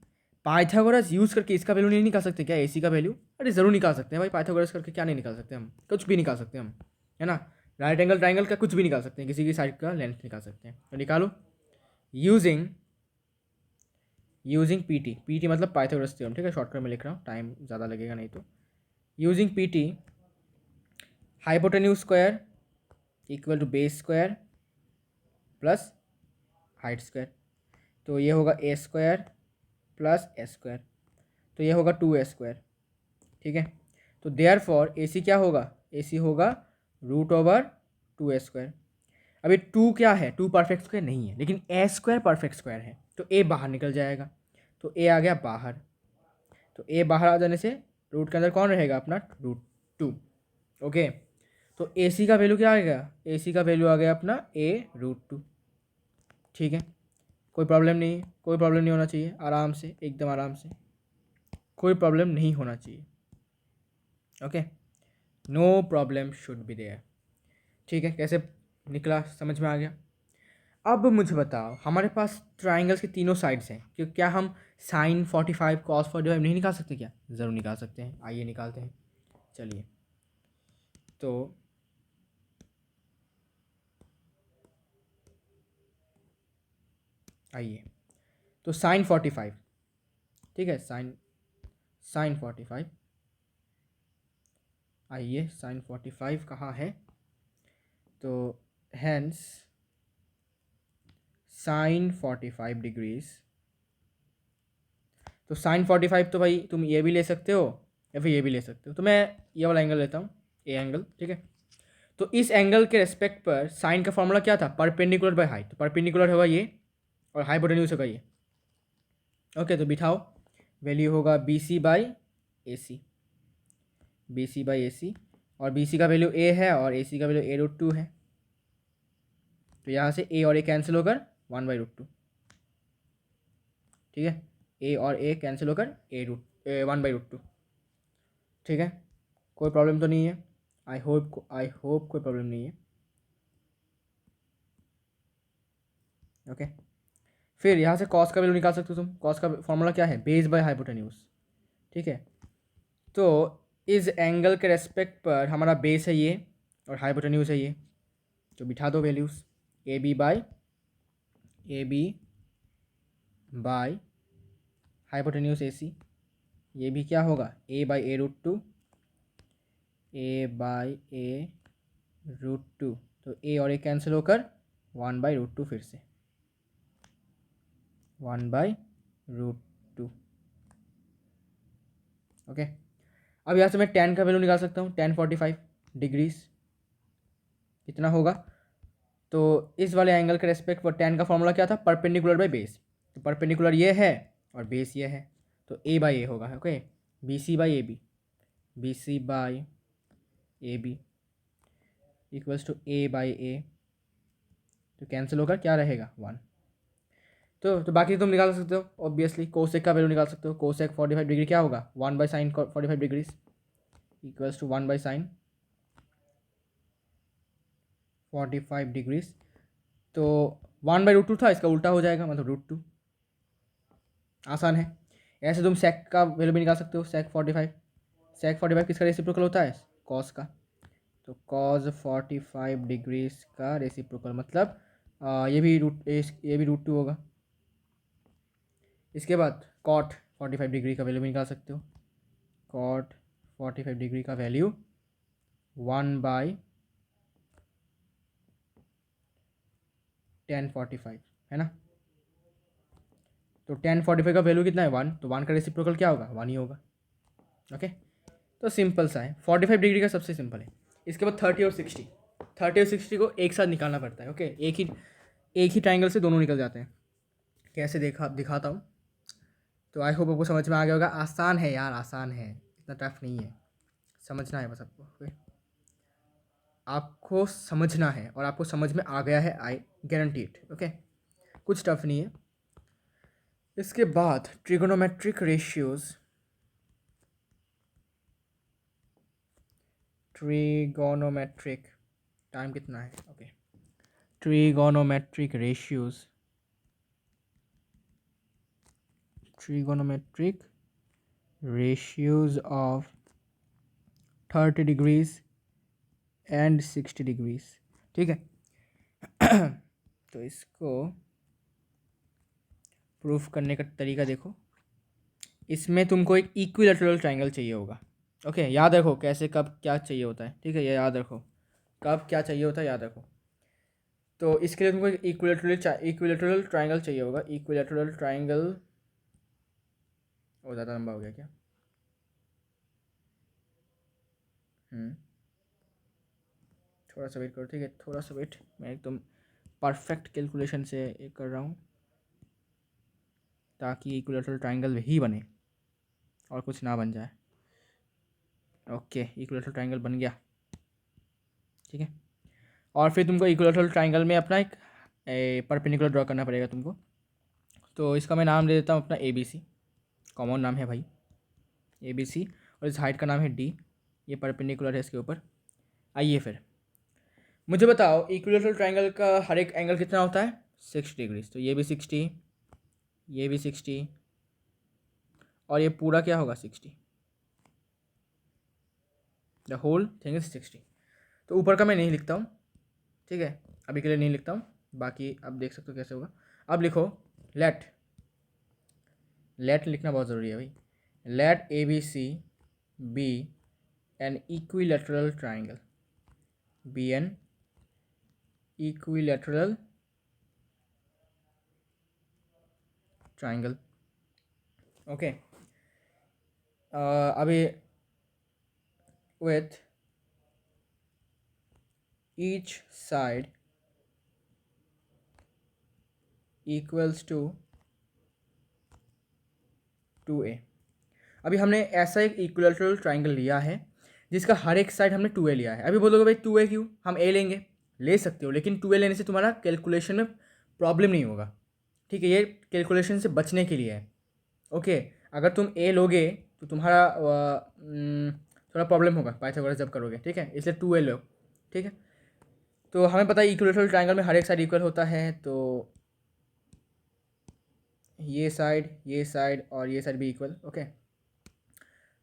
पाइथागोरस यूज़ करके इसका वैल्यू नहीं निकाल सकते क्या, ए सी का वैल्यू? अरे ज़रूर निकाल सकते हैं भाई, पाइथागोरस करके क्या नहीं निकाल सकते हम, कुछ भी निकाल सकते हैं हम, है ना? राइट एंगल ट्राइंगल का कुछ भी निकाल सकते हैं, किसी की साइड का लेंथ निकाल सकते हैं, तो निकालो यूजिंग पी टी मतलब पाइथागोरस थ्योरम। ठीक है, शॉर्टकट में लिख रहा हूँ, टाइम ज़्यादा लगेगा नहीं तो। Using P T, hypotenuse square equal to base square plus height square, तो ये होगा A square plus S square, तो ये होगा 2a²। ठीक है, तो देयर फॉर ए सी क्या होगा, ए सी होगा √2a²। अभी 2 क्या है, 2 परफेक्ट स्क्वायर नहीं है, लेकिन a² परफेक्ट स्क्वायर है, तो ए बाहर निकल जाएगा, तो ए आ गया बाहर, तो ए बाहर आ जाने से रूट के अंदर कौन रहेगा अपना, √2। ओके, तो ए सी का वैल्यू क्या आ गया, ए सी का वैल्यू आ गया अपना a√2। ठीक है, कोई प्रॉब्लम नहीं, कोई प्रॉब्लम नहीं होना चाहिए, आराम से, एकदम आराम से, कोई प्रॉब्लम नहीं होना चाहिए। Okay, no problem should be there. ठीक है, कैसे निकला, समझ में आ गया? अब मुझे बताओ, हमारे पास ट्राइंगल्स के तीनों साइड्स हैं, क्यों क्या हम sin 45 cos 45 नहीं निकाल सकते क्या? ज़रूर निकाल सकते हैं, आइए निकालते हैं। चलिए, तो आइए, तो sin 45, ठीक है, sin 45, आइए sin 45 कहाँ है, तो हैंस sin 45 डिग्रीज, तो sin 45 तो भाई तुम ये भी ले सकते हो या फिर ये भी ले सकते हो, तो मैं ये वाला एंगल लेता हूँ, ए एंगल। ठीक है, तो इस एंगल के रेस्पेक्ट पर साइन का फॉर्मूला क्या था, परपेंडिकुलर बाय हाइट, तो परपेंडिकुलर होगा ये और हाइपोटेन्यूज होगा ये। ओके, तो बिठाओ, वैल्यू होगा B C by A C, B C by A C, और बी सी का वैल्यू ए है और ए सी का वैल्यू a√2 है, तो यहाँ से ए और ए कैंसिल होकर 1/√2, ठीक है, ए और ए कैंसिल होकर 1/√2, ठीक है, कोई प्रॉब्लम तो नहीं है, आई होप कोई प्रॉब्लम नहीं है। ओके, फिर यहाँ से कॉस का वैल्यू निकाल सकते हो तुम, कॉस का फॉर्मूला क्या है, बेस बाय हाइपोटेन्यूज, ठीक है। तो इस एंगल के रेस्पेक्ट पर हमारा बेस है ये और हाइपोटेन्यूज है ये, तो बिठा दो values, A B by hypotenuse A C, ये भी क्या होगा, a/a√2, a/a√2, तो a और a कैंसिल होकर 1/√2, फिर से 1/√2। ओके, अब यहाँ से मैं tan का वैल्यू निकाल सकता हूँ, tan 45 डिग्रीज कितना होगा, तो इस वाले एंगल के रेस्पेक्ट पर tan का फॉर्मूला क्या था, परपेंडिकुलर बाय बेस, तो परपेंडिकुलर ये है और बेस ये है, तो a/a होगा। Okay, B C by A B equals to a/a, तो कैंसिल होकर क्या रहेगा, 1। तो बाकी तुम निकाल सकते हो ऑब्वियसली, कोसेक का वैल्यू निकाल सकते हो, कोसेक 45 डिग्री क्या होगा, 1/sin 45 degrees equals to 1/sin 45 degrees, तो 1/√2 था, इसका उल्टा हो जाएगा, मतलब √2, आसान है। ऐसे तुम सेक का वैल्यू भी निकाल सकते हो, सेक 45 किसका रेसिप्रोकल होता है, कॉस का, तो कॉस 45 डिग्रीज का रेसिप्रोकल मतलब ये भी √2 होगा। इसके बाद कॉट 45 डिग्री का वैल्यू भी निकाल सकते हो, कॉट 45 डिग्री का वैल्यू 1/tan45 है ना, तो tan45 का वैल्यू कितना है, 1, तो 1 का रेसिप्रोकल क्या होगा, 1 ही होगा। ओके, तो सिंपल सा है, 45 डिग्री का सबसे सिंपल है। इसके बाद 30 और 60 को एक साथ निकालना पड़ता है। ओके, एक ही ट्राइंगल से दोनों निकल जाते हैं, कैसे दिखाता हूँ, तो आई होप आपको समझ में आ गया होगा, आसान है यार, आसान है, इतना टफ नहीं है, समझना है बस आपको। ओके, आपको समझना है और आपको समझ में आ गया है, आई गारंटी इट। ओके, कुछ टफ नहीं है। इसके बाद ट्रिगोनोमेट्रिक टाइम कितना है, okay, trigonometric ratios of 30 degrees and 60 degrees, ठीक है। तो इसको प्रूफ करने का तरीका देखो, इसमें तुमको एक इक्विलैटरल ट्रायंगल चाहिए होगा। ओके, याद रखो कैसे कब क्या चाहिए होता है, ठीक है, ये याद रखो, कब क्या चाहिए होता है याद रखो। तो इसके लिए तुमको एक इक्विलैटरल ट्रायंगल चाहिए होगा, इक्विलैटरल ट्रायंगल, और ज़्यादा लंबा हो गया क्या, थोड़ा सा वेट करो, ठीक है, थोड़ा सा वेट, मैं एकदम परफेक्ट कैलकुलेशन से एक कर रहा हूँ ताकि इक्विलैटरल ट्रायंगल ही बने और कुछ ना बन जाए। ओके, इक्विलैटरल ट्रायंगल बन गया, ठीक है। और फिर तुमको इक्विलैटरल ट्रायंगल में अपना एक परपेंडिकुलर ड्रॉ करना पड़ेगा तुमको, तो इसका मैं नाम दे देता हूँ अपना ABC, कॉमन नाम है भाई ABC, और इस हाइट का नाम है D, ये परपेंडिकुलर है इसके ऊपर। आइए फिर मुझे बताओ, इक्विलैटरल ट्रायंगल का हर एक एंगल कितना होता है, 60 डिग्रीज, तो ये भी 60, ये भी 60, और ये पूरा क्या होगा, 60, द होल थिंग इज 60। तो ऊपर का मैं नहीं लिखता हूँ, ठीक है, अभी के लिए नहीं लिखता हूँ, बाकी अब देख सकते हो कैसे होगा। अब लिखो लेट लिखना बहुत ज़रूरी है भाई, let ABC be an equilateral triangle, be an equilateral triangle. Okay, अभी with each side equals to 2a। अभी हमने ऐसा एक इक्विलेटरल ट्राइंगल लिया है जिसका हर एक साइड हमने 2a लिया है। अभी बोलोगे भाई 2a क्यों, हम a लेंगे, ले सकते हो, लेकिन 2a लेने से तुम्हारा कैलकुलेशन में प्रॉब्लम नहीं होगा, ठीक है। ये कैलकुलेशन से बचने के लिए है, ओके। अगर तुम a लोगे तो तुम्हारा थोड़ा प्रॉब्लम होगा पाइथागोरस जब करोगे, ठीक है, इसलिए 2a लो, ठीक है। तो हमें पता है इक्विलेटरल ट्राइंगल में हर एक साइड इक्वल होता है, तो ये साइड और ये साइड भी इक्वल, ओके।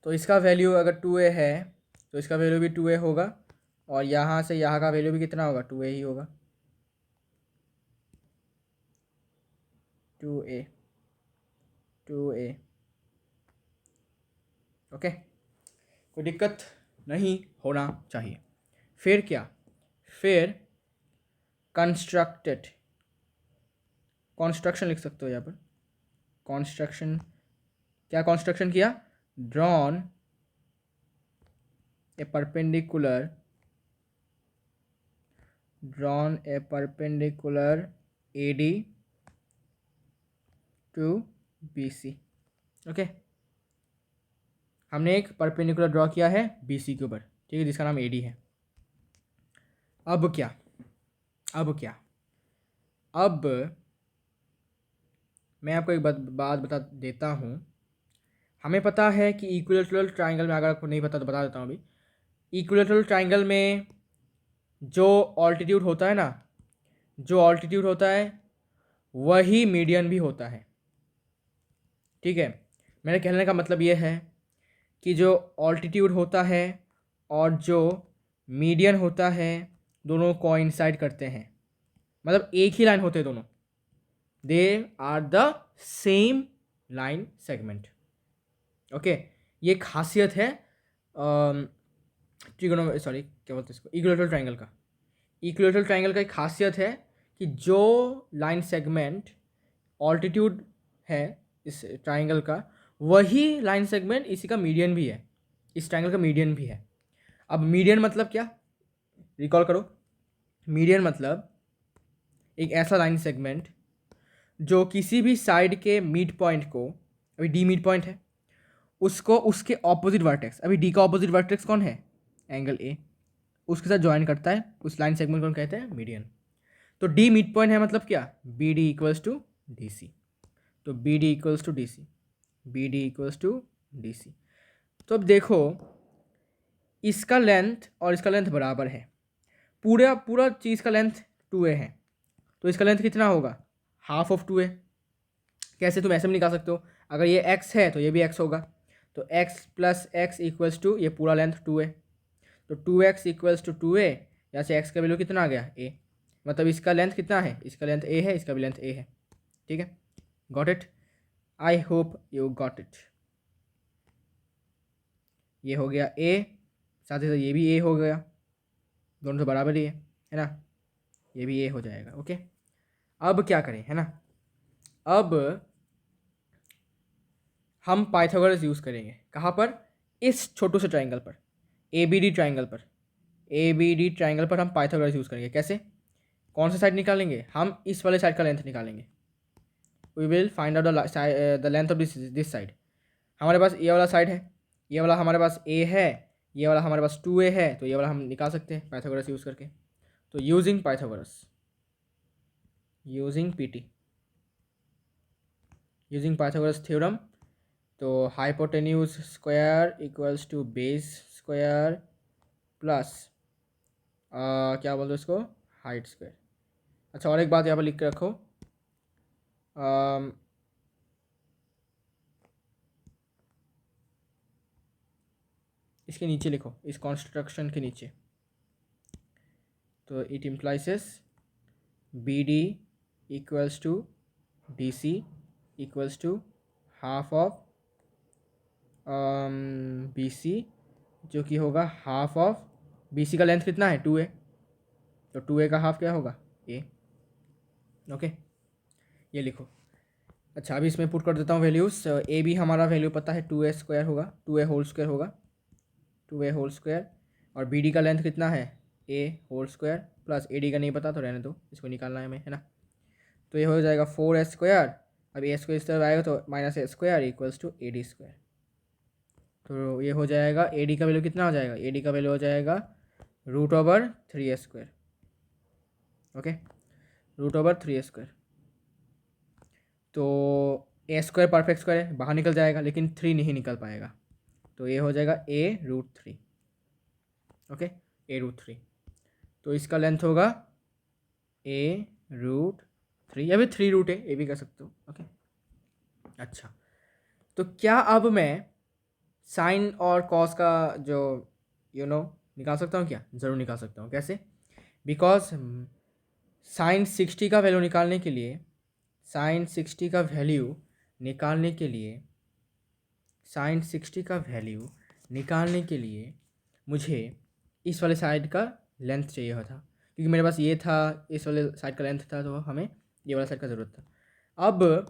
तो इसका वैल्यू अगर 2a है तो इसका वैल्यू भी 2a होगा, और यहाँ से यहाँ का वैल्यू भी कितना होगा, 2a ही होगा, 2a 2a, ओके। कोई दिक्कत नहीं होना चाहिए। फिर क्या, फिर कंस्ट्रक्टेड, कॉन्स्ट्रक्शन लिख सकते हो यहाँ पर, कॉन्स्ट्रक्शन, क्या कॉन्स्ट्रक्शन किया, drawn A perpendicular, drawn a perpendicular AD to BC, okay. हमने एक परपेंडिकुलर ड्रॉ किया है BC के ऊपर, ठीक है, जिसका नाम AD है। अब क्या, अब मैं आपको एक बात बता देता हूँ। हमें पता है कि इक्विलेटरल ट्राइंगल में, अगर आपको नहीं पता तो बता देता हूँ अभी, इक्विलेटरल ट्राइंगल में जो ऑल्टीट्यूड होता है ना, जो ऑल्टीट्यूड होता है वही मीडियन भी होता है, ठीक है। मेरे कहने का मतलब ये है कि जो ऑल्टीट्यूड होता है और जो मीडियन होता है दोनों कोइंसाइड करते हैं, मतलब एक ही लाइन होते हैं दोनों, they are the same line segment, okay. ये खासियत है सॉरी क्या बोलते हैं इसको, इक्विलेटरल ट्राइंगल का। इक्विलेटरल ट्राइंगल का एक खासियत है कि जो लाइन सेगमेंट ऑल्टीट्यूड है इस ट्राइंगल का, वही लाइन सेगमेंट इसी का मीडियन भी है, इस ट्राइंगल का मीडियन भी है। अब मीडियन मतलब क्या, रिकॉल करो। मीडियन मतलब एक ऐसा लाइन सेगमेंट जो किसी भी साइड के मिड पॉइंट को, अभी डी मिड पॉइंट है, उसको उसके ऑपोजिट वर्टेक्स, अभी डी का ऑपोजिट वर्टेक्स कौन है, एंगल ए, उसके साथ ज्वाइन करता है, उस लाइन सेगमेंट को कहते हैं मीडियन। तो डी मिड पॉइंट है मतलब क्या, B D equals to D C. तो B D equals to D C, B D equals to D C. तो अब देखो, इसका लेंथ और इसका लेंथ बराबर है, पूरा चीज़ का लेंथ 2a है, तो इसका लेंथ कितना होगा, हाफ ऑफ 2a। कैसे, तुम ऐसे में निकाल सकते हो, अगर ये x है तो ये भी x होगा, तो x plus X equals to ये पूरा लेंथ 2a, तो 2x इक्वल्स टू 2a, यहाँ से x का वैल्यू कितना आ गया, a, मतलब इसका लेंथ कितना है, इसका लेंथ a है, इसका भी लेंथ a है, ठीक है। Got it, I hope you got it. ये हो गया a, साथ ही साथ ये भी a हो गया, दोनों तो बराबर ही है ना, ये भी a हो जाएगा, ओके। अब क्या करें, है ना, अब हम पाइथागोरस यूज़ करेंगे, कहाँ पर, इस छोटू से ट्राइंगल पर, ए बी डी ट्राइंगल पर, ए बी डी ट्राइंगल पर हम पाइथागोरस यूज़ करेंगे। कैसे, कौन सा साइड निकालेंगे, हम इस वाले साइड का लेंथ निकालेंगे। We will find out the length of this side. हमारे पास ये वाला साइड है, ये वाला हमारे पास a है, ये वाला हमारे पास 2a है, तो ये वाला हम निकाल सकते हैं पाइथागोरस यूज़ करके। तो using Pythagoras, using PT, using Pythagoras theorem, तो hypotenuse square equals to base square plus क्या बोलते हैं इसको, हाइट स्क्वायर। अच्छा, और एक बात यहाँ पर लिख के रखो, इसके नीचे लिखो, इस कॉन्स्ट्रक्शन के नीचे, तो it implies B D equals to D C equals to half of B C, जो कि होगा हाफ ऑफ, बी सी का लेंथ कितना है 2a, तो 2a का हाफ क्या होगा a, ओके। ये लिखो। अच्छा, अभी इसमें पुट कर देता हूँ वैल्यूज़। ए बी हमारा वैल्यू पता है 2a स्क्वायर होगा, 2a होल स्क्वायर होगा, 2a होल स्क्वायर, और बी डी का लेंथ कितना है A whole square plus A D का नहीं पता तो रहने दो, इसको निकालना है हमें, है ना। तो ये हो जाएगा 4 स्क्वायर, अब ए स्क्वायर इस तरफ आएगा तो minus A square equals to A D square. तो ये हो जाएगा ए डी का वैल्यू कितना हो जाएगा, ए डी का वैल्यू हो जाएगा √3 स्क्वायर। Okay, √3 square. तो ए स्क्वायर परफेक्ट स्क्वायर है, बाहर निकल जाएगा लेकिन 3 नहीं निकल पाएगा, तो ये हो जाएगा a√3। Okay, a√3। तो इसका लेंथ होगा a√3 या फिर 3 रूट है, ये भी कर सकते हो। ओके, अच्छा, तो क्या अब मैं साइन और कॉस का जो निकाल सकता हूँ क्या? ज़रूर निकाल सकता हूँ। कैसे? बिकॉज साइन 60 का वैल्यू निकालने के लिए, साइन 60 का वैल्यू निकालने के लिए, साइन 60 का वैल्यू निकालने के लिए मुझे इस वाले साइड का लेंथ चाहिए था, क्योंकि मेरे पास ये था, इस वाले साइड का लेंथ था, तो हमें ये वाला साइड का ज़रूरत था। अब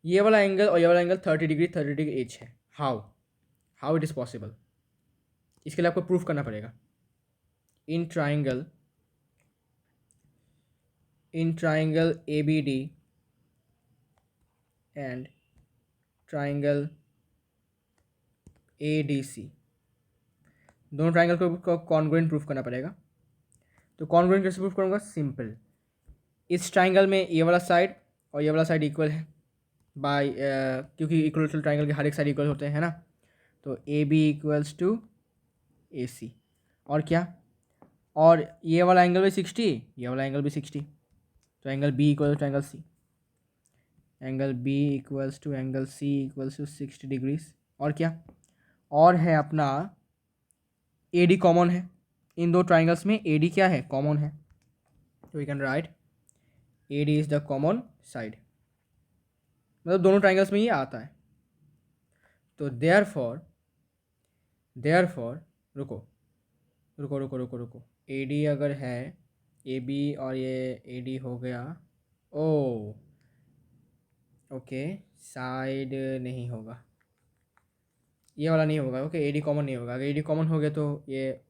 ये वाला एंगल और ये वाला एंगल 30 डिग्री 30 डिग्री एच है। How it is possible? इसके लिए आपको प्रूफ करना पड़ेगा। In triangle A B D and triangle A D C, दोनों ट्राइंगल को कॉन्ग्रुएंट प्रूफ करना पड़ेगा। तो कॉन्ग्रुएंट कैसे प्रूफ करूँगा? सिंपल, इस ट्राइंगल में ये वाला साइड और ये वाला साइड इक्वल है बाय, क्योंकि इक्वल ट्राइंगल के हर एक साइड इक्वल होते हैं ना, तो A B equals to A C. और क्या? और ये वाला एंगल भी 60, ये वाला एंगल भी 60, तो angle B equal to angle C, angle B equals to angle C equals to 60 degrees. और क्या? और है अपना ए डी कॉमन है, इन दो ट्राइंगल्स में ए डी क्या है? कॉमन है, तो we can write A D is the common side, मतलब दोनों ट्राइंगल्स में ये आता है। तो देयरफॉर रुको रुको रुको रुको रुको, ए डी अगर है, ए बी और ये ए डी हो गया, ओ ओके, साइड नहीं होगा, ये वाला नहीं होगा। ओके, ए डी कॉमन नहीं होगा, अगर ए डी कॉमन हो गया तो ये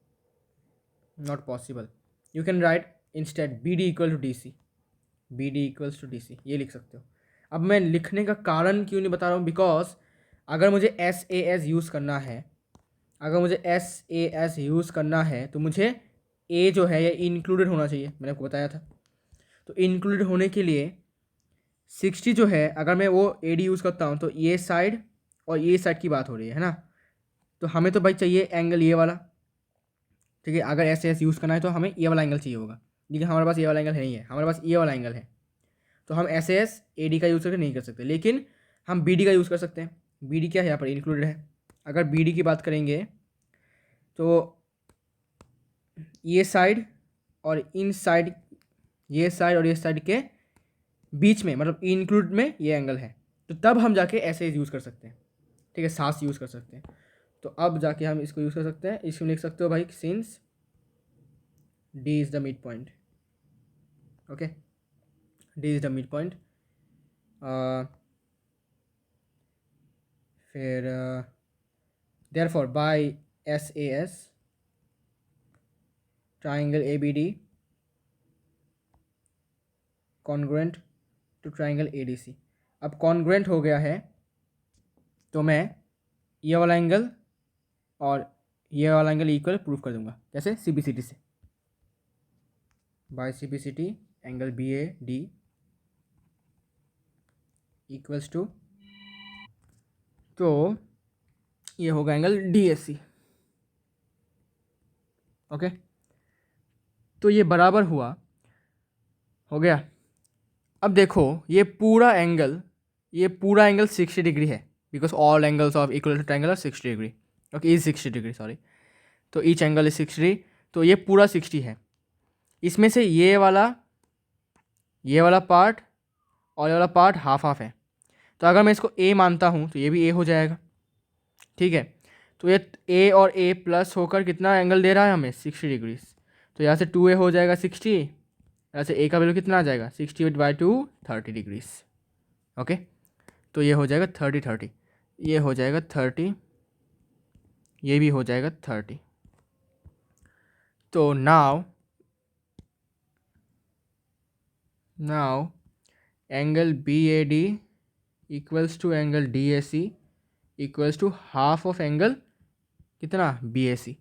not possible. You can write instead B D equal to D C, B D equals to D C, ये लिख सकते हो। अब मैं लिखने का कारण क्यों नहीं बता रहा हूँ, बिकॉज अगर मुझे एस ए एस यूज़ करना है, अगर मुझे एस ए एस यूज़ करना है तो मुझे ए जो है ये इंक्लूडेड होना चाहिए, मैंने आपको बताया था। तो इंक्लूडेड होने के लिए 60 जो है, अगर मैं वो ए डी यूज़ करता हूँ तो ये साइड और ये साइड की बात हो रही है ना, तो हमें तो भाई चाहिए एंगल ये वाला, ठीक है। अगर एस एस यूज़ करना है तो हमें ये वाला एंगल चाहिए होगा, लेकिन हमारे पास ये वाला एंगल है नहीं है, हमारे पास ये वाला एंगल है, तो हम एस एस ए डी का यूज़ करके नहीं कर सकते, लेकिन हम बी डी का यूज़ कर सकते हैं। बी डी क्या है यहाँ पर? इंक्लूडेड है। अगर बी डी की बात करेंगे तो ये साइड और इन साइड, ये साइड और ये साइड के बीच में, मतलब इंक्लूड में ये एंगल है, तो तब हम जाके ऐसे यूज़ कर सकते हैं, ठीक है, साथ यूज़ कर सकते हैं। तो अब जाके हम इसको यूज़ कर सकते हैं, इसको लिख सकते हो भाई, since D is the mid point. Okay, D is the mid point. फिर therefore by S A S triangle A B D congruent to triangle A D C. अब कॉन्ग्रुएंट हो गया है तो मैं ये वाला एंगल और ये वाला एंगल इक्वल प्रूफ कर दूंगा। कैसे? सी बी सी टी से, by C B C T angle B A D equals to, तो ये होगा angle D S C. Okay, तो ये बराबर हुआ, हो गया। अब देखो ये पूरा एंगल 60 डिग्री है, because all angles of equal triangle are 60 degree. Okay, is 60 degree, sorry, तो ईच एंगल इज 60, तो ये पूरा 60 है। इसमें से ये वाला पार्ट और ये वाला पार्ट हाफ हाफ है, तो अगर मैं इसको ए मानता हूँ तो ये भी ए हो जाएगा, ठीक है। तो ये ए और ए प्लस होकर कितना एंगल दे रहा है हमें? 60 डिग्रीज। तो यहाँ से 2a हो जाएगा 60, यहाँ से ए का वैल्यू कितना आ जाएगा? 60/2 30 डिग्रीज। ओके, तो ये हो जाएगा 30, ये हो जाएगा 30, ये भी हो जाएगा 30। तो now now angle B A D equals to angle D A C equals to half of angle कितना बी ए सी।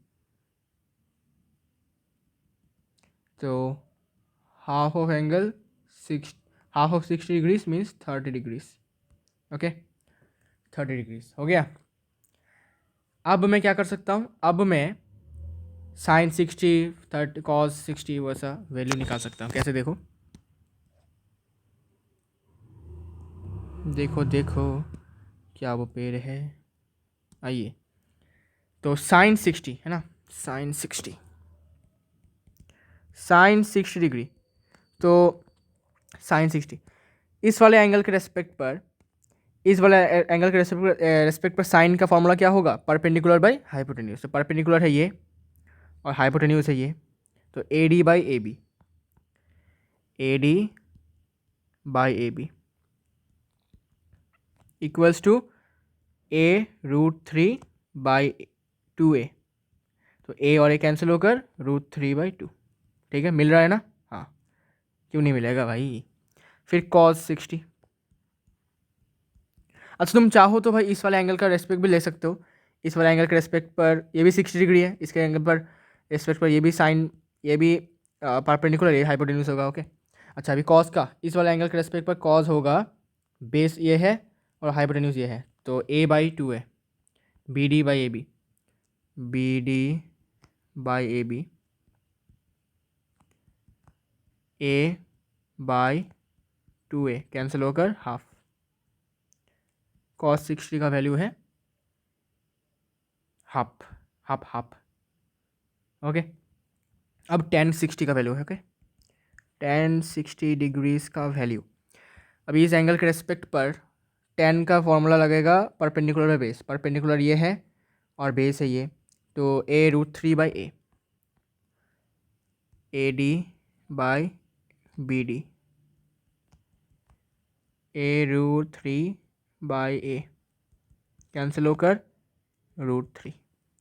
तो half of angle half of 60 degrees means 30 degrees. Okay 30 degrees हो गया। अब मैं क्या कर सकता हूँ, अब मैं साइन 60 30 कॉस 60 वैसा वैल्यू निकाल सकता हूँ। कैसे देखो, देखो देखो क्या वो पेड़ है। आइए, तो साइन 60 है ना, साइन 60 डिग्री। तो साइन 60 इस वाले एंगल के रेस्पेक्ट पर, इस वाले एंगल के रेस्पेक्ट पर साइन का फॉर्मूला क्या होगा, परपेंडिकुलर बाई हाइपोटेन्यूज। तो परपेंडिकुलर है ये और हाइपोटेन्यूज है ये, तो A D by A B, A D by A B equals to a√3 by 2a। तो a और a कैंसिल होकर √3/2। ठीक है, मिल रहा है ना। हाँ, क्यों नहीं मिलेगा भाई। फिर cos 60। अच्छा तुम चाहो तो भाई इस वाले एंगल का रेस्पेक्ट भी ले सकते हो। इस वाले एंगल के रेस्पेक्ट पर ये भी 60 डिग्री है, इसके एंगल पर रेस्पेक्ट पर ये भी साइन, ये भी परपेंडिकुलर, ये हाइपोटेन्यूज होगा। ओके, अच्छा अभी cos का इस वाले एंगल के रेस्पेक्ट पर cos होगा, बेस ये है और हाइपोटेन्यूज ये है, तो a/2 है, B D by A B, B D by A B, A by 2a cancel होकर हाफ। cos 60 का वैल्यू है हाफ, हाफ हाफ। ओके, अब tan 60 का वैल्यू है। ओके, tan 60 डिग्रीज का वैल्यू, अभी इस एंगल के रेस्पेक्ट पर tan का फॉर्मूला लगेगा परपेंडिकुलर बाई बेस। परपेंडिकुलर ये है और बेस है ये, तो a√3/a, A D by B D, a√3/a cancel होकर √3।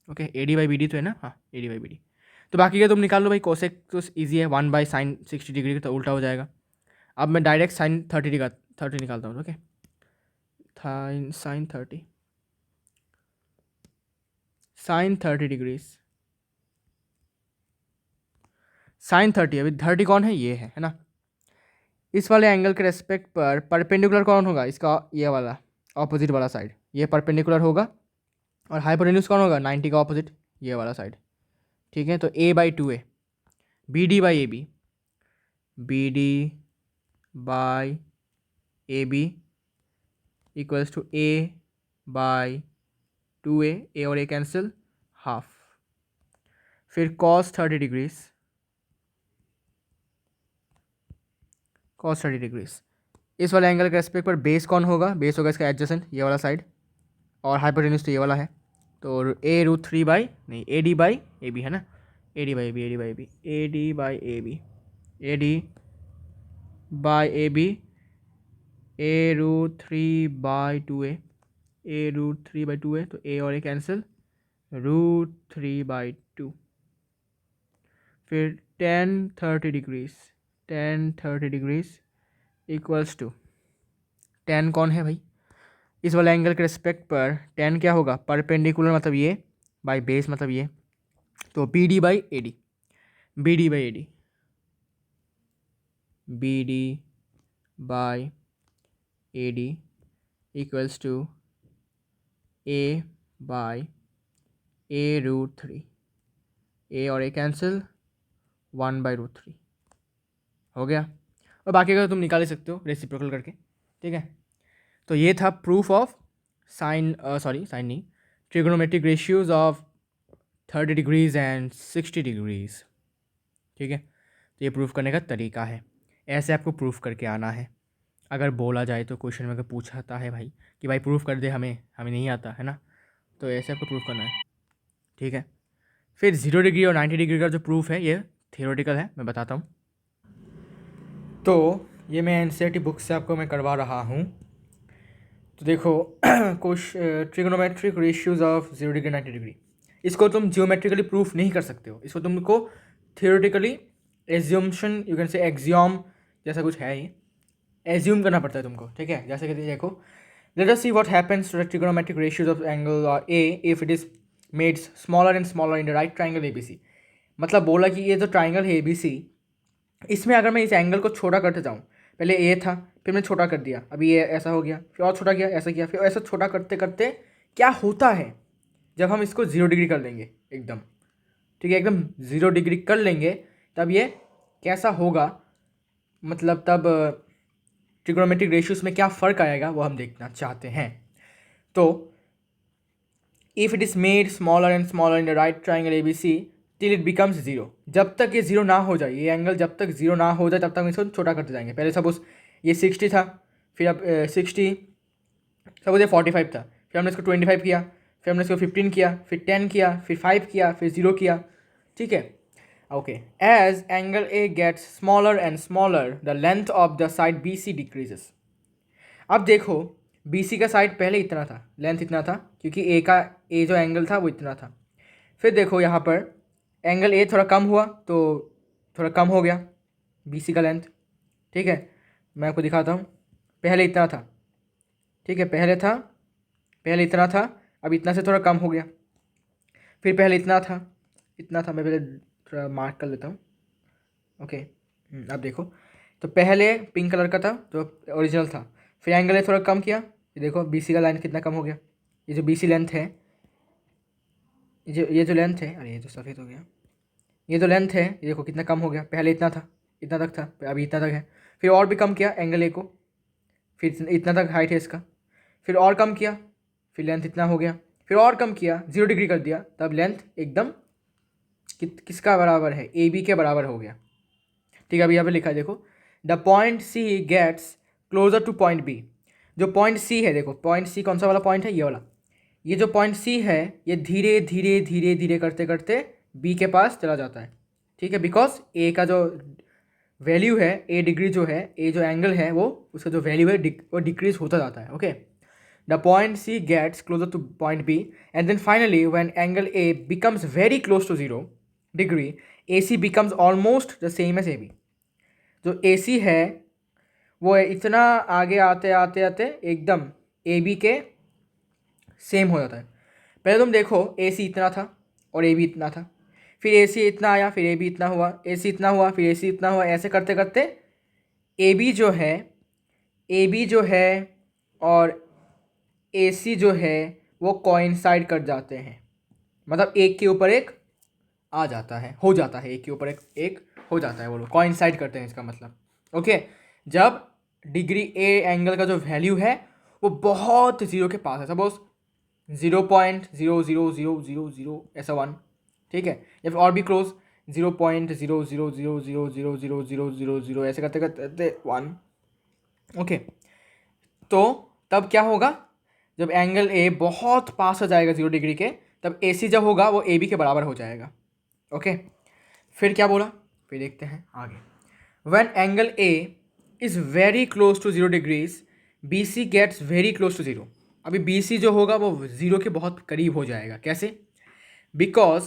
Okay, A D by B D तो है ना, हाँ A D by B D. तो बाकी का तुम निकाल लो भाई, कोसेक तो ईजी है, 1/sin 60 डिग्री तो उल्टा हो जाएगा। अब मैं डायरेक्ट साइन 30 निकालता हूँ। Okay, sine 30, sine 30 degrees, sine 30, अभी 30 कौन है, ये है ना। इस वाले एंगल के रेस्पेक्ट पर परपेंडिकुलर कौन होगा, इसका ये वाला ऑपोजिट वाला साइड, ये परपेंडिकुलर होगा, और हाइपोटेन्यूज कौन होगा, 90 का ऑपोजिट, ये वाला साइड। ठीक है, तो a/2a, B D by A B, B D by A B equals to a/2a, A और a कैंसिल, हाफ। फिर cos 30 डिग्रीज, cos 30 डिग्रीज, इस वाले एंगल के रेस्पेक्ट पर बेस कौन होगा, बेस होगा इसका एडजेसेंट, ये वाला साइड, और हाइपोटेन्यूज तो ये वाला है, तो a√3 बाई नहीं A D by A B है ना, A D by A B, A D by A B, A D by A B, A D by A B, a√3/2a, a√3/2a, तो a और a कैंसिल, √3/2। फिर tan 30 degrees, tan 30 degrees equals to, tan कौन है भाई, इस वाले एंगल के रिस्पेक्ट पर tan क्या होगा, परपेंडिकुलर मतलब ये, बाई बेस मतलब ये, तो B D by A D, B D by A D, B D by A D equals to a/√3, a और a कैंसिल, 1/√3 हो गया। और बाकी का तुम निकाल ही सकते हो रेसिप्रोकल करके। ठीक है, तो ये था प्रूफ ऑफ साइन साइन नहीं, trigonometric ratios of 30 degrees and 60 degrees. ठीक है, तो ये प्रूफ करने का तरीका है, ऐसे आपको प्रूफ करके आना है। अगर बोला जाए तो क्वेश्चन में अगर पूछाता है भाई कि भाई प्रूफ कर दे, हमें नहीं आता है ना, तो ऐसे आपको प्रूफ करना है। ठीक है, फिर 0 डिग्री और 90 डिग्री का जो प्रूफ है ये थियोरेटिकल है, मैं बताता हूँ। तो ये मैं एनसीईआरटी बुक से आपको मैं करवा रहा हूँ। तो देखो trigonometric ratios of 0 degree 90 degree, इसको तुम जियोमेट्रिकली प्रूफ नहीं कर सकते हो, इसको तुमको थियोरेटिकली एज्यूम्शन, यू कैन से एक्सियम जैसा कुछ है ही, एज्यूम करना पड़ता है तुमको, ठीक है। जैसे कि देखो, let us see what happens to the trigonometric ratios of angle और A if it is made smaller and smaller in the right triangle ABC। मतलब बोला कि ये जो ट्राइंगल है ABC, इसमें अगर मैं इस एंगल को छोटा करते जाऊँ, पहले ए था, फिर मैंने छोटा कर दिया, अभी ये ऐसा हो गया, फिर और छोटा किया, ऐसा किया, फिर ऐसा छोटा करते करते क्या होता है जब हम इसको 0 डिग्री कर लेंगे एकदम, ठीक है, एकदम 0 डिग्री कर लेंगे, तब ये कैसा होगा, मतलब तब ट्रिग्नोमेट्रिक रेशियोज में क्या फ़र्क आएगा वो हम देखना चाहते हैं। तो if it is made smaller and smaller in the right triangle ABC till it becomes 0, जब तक ये 0 ना हो जाए, ये एंगल जब तक 0 ना हो जाए तब तक हम इसको छोटा करते जाएंगे। पहले सपोज ये 60 था, फिर अब 60, सपोज ये 45 था, फिर हमने इसको 25 किया, फिर हमने इसको 15 किया, फिर 10 किया, फिर 5 किया, फिर 0 किया, ठीक है। Okay, as angle A gets smaller and smaller the length of the side BC decreases. अब देखो BC का साइड पहले इतना था, लेंथ इतना था, क्योंकि A जो एंगल था वो इतना था। फिर देखो यहाँ पर एंगल A थोड़ा कम हुआ तो थोड़ा कम हो गया BC का लेंथ, ठीक है। मैं आपको दिखाता हूँ, पहले इतना था, ठीक है, पहले इतना था, अब इतना से थोड़ा कम हो गया, फिर पहले इतना था, मैं पहले थोड़ा मार्क कर लेता हूँ। ओके, अब देखो, तो पहले पिंक कलर का था जो ओरिजिनल था, फिर एंगल थोड़ा कम किया, ये देखो BC का लाइन कितना कम हो गया, ये जो BC लेंथ है, ये जो लेंथ है, अरे ये तो सफ़ेद हो गया, ये जो लेंथ है ये देखो कितना कम हो गया, पहले इतना था, इतना तक था, अभी इतना तक है, फिर और भी कम किया एंगल A को, फिर इतना तक हाइट है इसका, फिर और कम किया, फिर लेंथ इतना हो गया, फिर और कम किया, 0 डिग्री कर दिया, तब लेंथ एकदम किसका बराबर है, AB के बराबर हो गया, ठीक है। अभी यहाँ पे लिखा है देखो, the point C gets closer to point B। जो पॉइंट C है, देखो पॉइंट C कौन सा वाला पॉइंट है, ये वाला, ये जो पॉइंट C है ये धीरे धीरे धीरे धीरे करते करते B के पास चला जाता है, ठीक है, बिकॉज A का जो वैल्यू है, A डिग्री जो है, A जो एंगल है वो, उसका जो वैल्यू है वो डिक्रीज होता जाता है। Okay, the point C gets closer to point B and then finally when angle A becomes very close to 0 degree AC becomes almost the same as AB। जो AC है वो इतना आगे आते आते आते एकदम AB के सेम हो जाता है। पहले तुम देखो AC इतना था और AB इतना था, फिर AC इतना आया, फिर AB इतना हुआ, AC इतना हुआ, फिर AC इतना हुआ, ऐसे करते करते AB जो है और AC जो है वो कोइंसाइड कर जाते हैं, मतलब एक के ऊपर एक आ जाता है, हो जाता है, एक के ऊपर एक हो जाता है, वो लोग कोइंसाइड करते हैं, इसका मतलब। ओके, जब डिग्री A एंगल का जो वैल्यू है वो बहुत 0 के पास है, सपोज 0.00000 ऐसा 1, ठीक है, या फिर और भी क्लोज 0.000000000 ऐसे करते करते 1। ओके, तो तब क्या होगा, जब एंगल A बहुत पास हो जाएगा 0 डिग्री के, तब AC जब होगा वो AB के बराबर हो जाएगा। ओके, फिर क्या बोला, फिर देखते हैं आगे। When angle A is very close to 0 degrees BC gets very close to 0। अभी BC जो होगा वो 0 के बहुत करीब हो जाएगा, कैसे, बिकॉज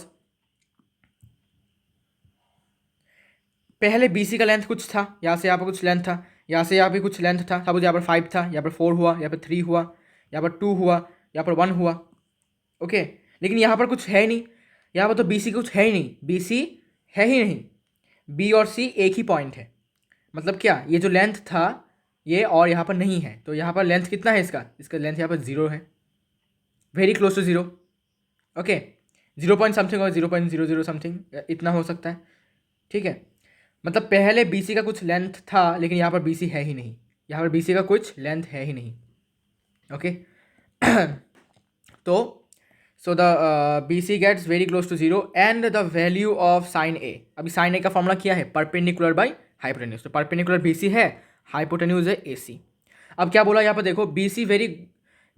पहले BC का लेंथ कुछ था, यहाँ से यहाँ पर कुछ लेंथ था, यहाँ से यहाँ पे कुछ लेंथ था, सपोज यहाँ पर 5 था, यहाँ पर 4 हुआ, यहाँ पर 3 हुआ, यहाँ पर 2 हुआ, यहाँ पर 1 हुआ। ओके, लेकिन यहाँ पर कुछ है नहीं, यहाँ पर तो BC कुछ है ही नहीं, BC है ही नहीं, B और C एक ही पॉइंट है, मतलब क्या, ये जो लेंथ था ये और यहाँ पर नहीं है, तो यहाँ पर लेंथ कितना है इसका लेंथ यहाँ पर 0 है, very close to 0। Okay, 0 point something और 0.00 समथिंग इतना हो सकता है, ठीक है। मतलब पहले BC का कुछ लेंथ था लेकिन यहाँ पर BC है ही नहीं, यहाँ पर BC का कुछ लेंथ है ही नहीं। ओके, तो so the BC gets very close to 0 and the value of sine A। अभी साइन A का फॉर्मूला क्या है, परपेंडिकुलर बाई हाइपोटेन्यूज, तो परपेंडिकुलर BC है, हाइपोटेन्यूज है AC। अब क्या बोला यहाँ पर देखो, BC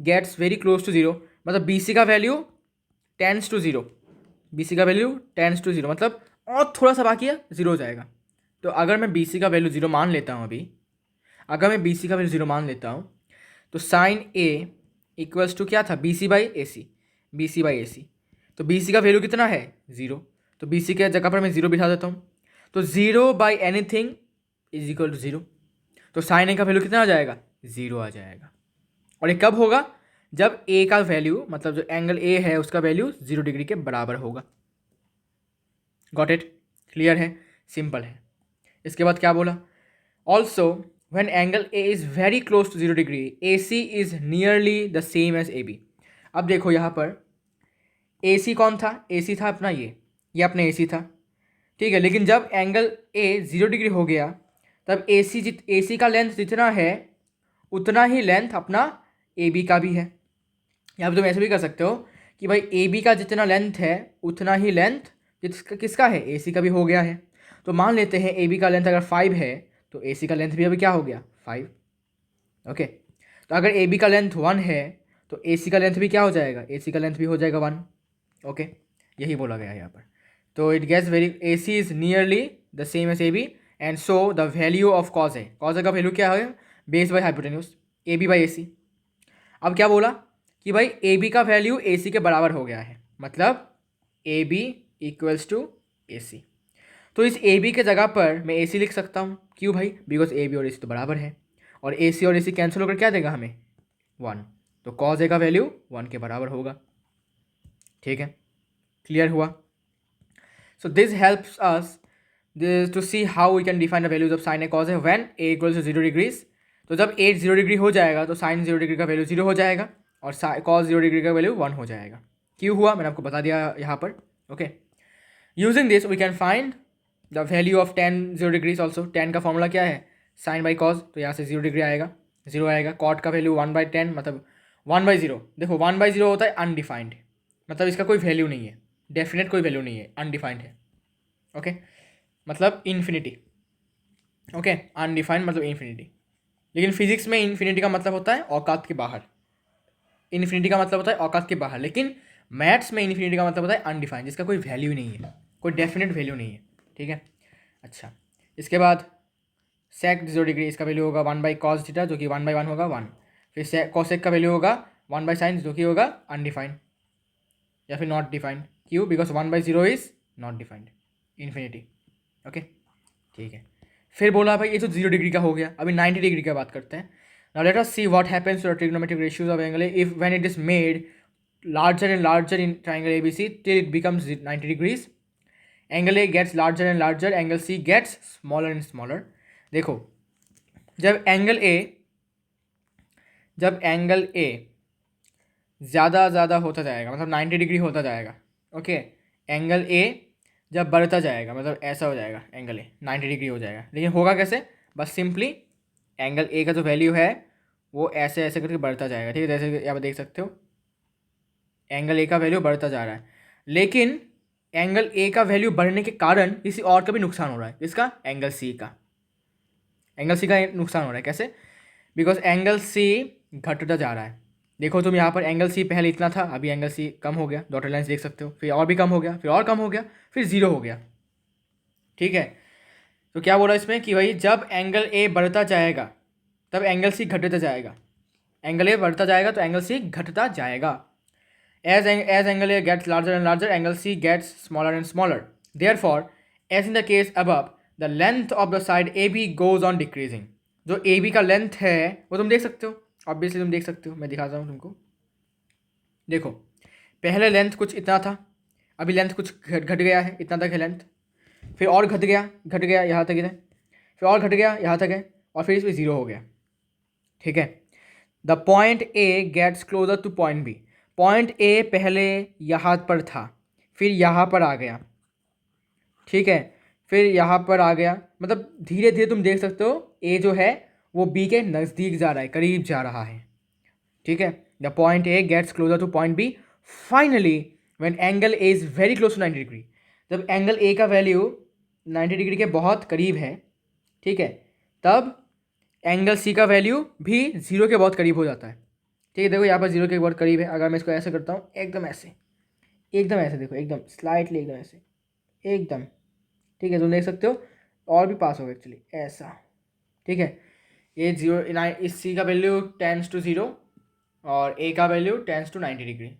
gets very close to 0, मतलब BC का वैल्यू टेंस टू 0, BC का वैल्यू टेंस टू 0, मतलब और थोड़ा सा बाकी है 0 हो जाएगा। तो अगर मैं BC का वैल्यू 0 मान लेता हूँ, अभी अगर मैं BC का वैल्यू 0 मान लेता हूँ, तो साइन A इक्वल्स टू क्या था, BC बाई AC। तो BC का वैल्यू कितना है 0, तो BC के जगह पर मैं 0 बिठा देता हूँ, तो 0 by anything is equal to 0। तो साइन ए का वैल्यू कितना आ जाएगा, 0 आ जाएगा। और ये कब होगा, जब ए का वैल्यू मतलब जो एंगल ए है उसका वैल्यू 0 डिग्री के बराबर होगा। गॉट इट, क्लियर है, सिंपल है। इसके बाद क्या बोला, also when angle A is very close to 0 degree A C is nearly the same as A B. अब देखो यहाँ पर ए सी कौन था, ए सी था अपना ये अपना ए सी था, ठीक है। लेकिन जब एंगल ए 0 डिग्री हो गया तब ए सी का लेंथ जितना है उतना ही लेंथ अपना ए बी का भी है। यहाँ पर तुम ऐसे भी कर सकते हो कि भाई ए बी का जितना लेंथ है उतना ही लेंथ किसका है, ए सी का भी हो गया है। तो मान लेते हैं ए बी का लेंथ अगर 5 है तो ए सी का लेंथ भी अभी क्या हो गया, 5। ओके, तो अगर ए बी का लेंथ 1 है तो ए सी का लेंथ भी क्या हो जाएगा, ए सी का लेंथ भी हो जाएगा 1। ओके, यही बोला गया है यहाँ पर। तो it gets very A C is nearly the same as A B and so the value of cos A, cos A का वैल्यू क्या है, base by hypotenuse A B by A C. अब क्या बोला कि भाई ए बी का वैल्यू ए सी के बराबर हो गया है, मतलब ए B equals to A C. तो इस ए बी के जगह पर मैं ए सी लिख सकता हूँ, क्यों भाई, बिकॉज ए बी और ए सी तो बराबर है और ए सी और ए सी कैंसिल होकर क्या देगा हमें, 1। तो कॉज ए का वैल्यू 1 के बराबर होगा। ठीक है, क्लियर हुआ। So this helps us to see how we can define the values of sine A cos A when A equals to 0 degrees. तो जब ए 0 डिग्री हो जाएगा तो साइन 0 डिग्री का वैल्यू 0 हो जाएगा और कॉस 0 डिग्री का वैल्यू 1 हो जाएगा। क्यों हुआ मैंने आपको बता दिया यहाँ पर। Okay, using this we can find the value of tan 0 degrees also. tan का फॉर्मूला क्या है, साइन बाई कॉस, तो यहाँ से 0 डिग्री आएगा, 0 आएगा। कॉट का वैल्यू 1/10 मतलब 1/0। देखो 1/0 होता है अनडिफाइंड, मतलब इसका कोई वैल्यू नहीं है, डेफिनेट कोई वैल्यू नहीं है, अनडिफाइंड है। ओके, मतलब इन्फिनिटी। ओके, अनडिफाइंड मतलब इन्फिनिटी। लेकिन फिजिक्स में इन्फिनिटी का मतलब होता है औकात के बाहर, इन्फिनिटी का मतलब होता है औकात के बाहर। लेकिन मैथ्स में इन्फिनिटी का मतलब होता है अनडिफाइंड, जिसका कोई वैल्यू नहीं है, कोई डेफिनेट वैल्यू नहीं है। ठीक है, अच्छा, इसके बाद सेक 0 डिग्री, इसका वैल्यू होगा 1/cos थीटा जो कि 1/1 होगा 1। फिर कॉसेक का वैल्यू होगा 1/sin जो कि होगा अनडिफाइंड या फिर नॉट डिफाइंड। क्यों, because 1/0 is not defined, infinity. Okay, ठीक है। फिर बोला भाई ये तो 0 डिग्री का हो गया, अभी 90 डिग्री का बात करते हैं। Now let us see what happens to the trigonometric ratios of angle if when it is made larger and larger in triangle ABC till it becomes 90 degrees. Angle A gets larger and larger, angle C gets smaller and smaller. देखो जब एंगल ए ज़्यादा होता जाएगा मतलब 90 डिग्री होता जाएगा। ओके, एंगल ए जब बढ़ता जाएगा मतलब ऐसा हो जाएगा, एंगल ए 90 डिग्री हो जाएगा। लेकिन होगा कैसे, बस सिंपली एंगल ए का जो वैल्यू है वो ऐसे ऐसे करके बढ़ता जाएगा। ठीक है, जैसे यहाँ पर देख सकते हो एंगल ए का वैल्यू बढ़ता जा रहा है, लेकिन एंगल ए का वैल्यू बढ़ने के कारण किसी और का भी नुकसान हो रहा है। इसका एंगल सी का नुकसान हो रहा है। कैसे, बिकॉज एंगल सी घटता जा रहा है। देखो तुम यहाँ पर एंगल सी पहले इतना था, अभी एंगल सी कम हो गया, डॉटेड लाइन्स देख सकते हो, फिर और भी कम हो गया, फिर और कम हो गया, फिर 0 हो गया। ठीक है, तो क्या बोला इसमें कि भाई जब एंगल ए बढ़ता जाएगा तब एंगल सी घटता जाएगा, एंगल ए बढ़ता जाएगा तो एंगल सी घटता जाएगा। As angle A gets larger and larger, angle C gets smaller and smaller. Therefore, as in the case above, the length of the side AB goes on decreasing. जो AB का लेंथ है वो तुम देख सकते हो, ऑब्वियसली तुम देख सकते हो, मैं दिखाता हूँ तुमको। देखो पहले लेंथ कुछ इतना था, अभी लेंथ कुछ घट गया है, इतना तक है लेंथ, फिर और घट गया यहाँ तक है, फिर और घट गया यहाँ तक है, और फिर इसमें 0 हो गया। ठीक है, the point A gets closer to point B. Point A पहले यहाँ पर था, फिर यहाँ पर आ गया। ठीक है, फिर यहाँ पर आ गया, मतलब धीरे धीरे तुम देख सकते हो ए जो है वो बी के नज़दीक जा रहा है, करीब जा रहा है। ठीक है, the point A gets closer to point B finally when angle A is very close to 90 degree. जब एंगल ए का वैल्यू 90 डिग्री के बहुत करीब है, ठीक है, तब एंगल सी का वैल्यू भी 0 के बहुत करीब हो जाता है। ठीक है, देखो यहाँ पर 0 के बहुत करीब है। अगर मैं इसको ऐसे करता हूँ, एकदम ऐसे देखो, एकदम स्लाइटली, एकदम ऐसे, एकदम। ठीक है, तुम देख सकते हो और भी पास होगा एक्चुअली ऐसा। ठीक है, ये 0 इस सी का वैल्यू टेंस टू 0 और ए का value tends to 90 degree.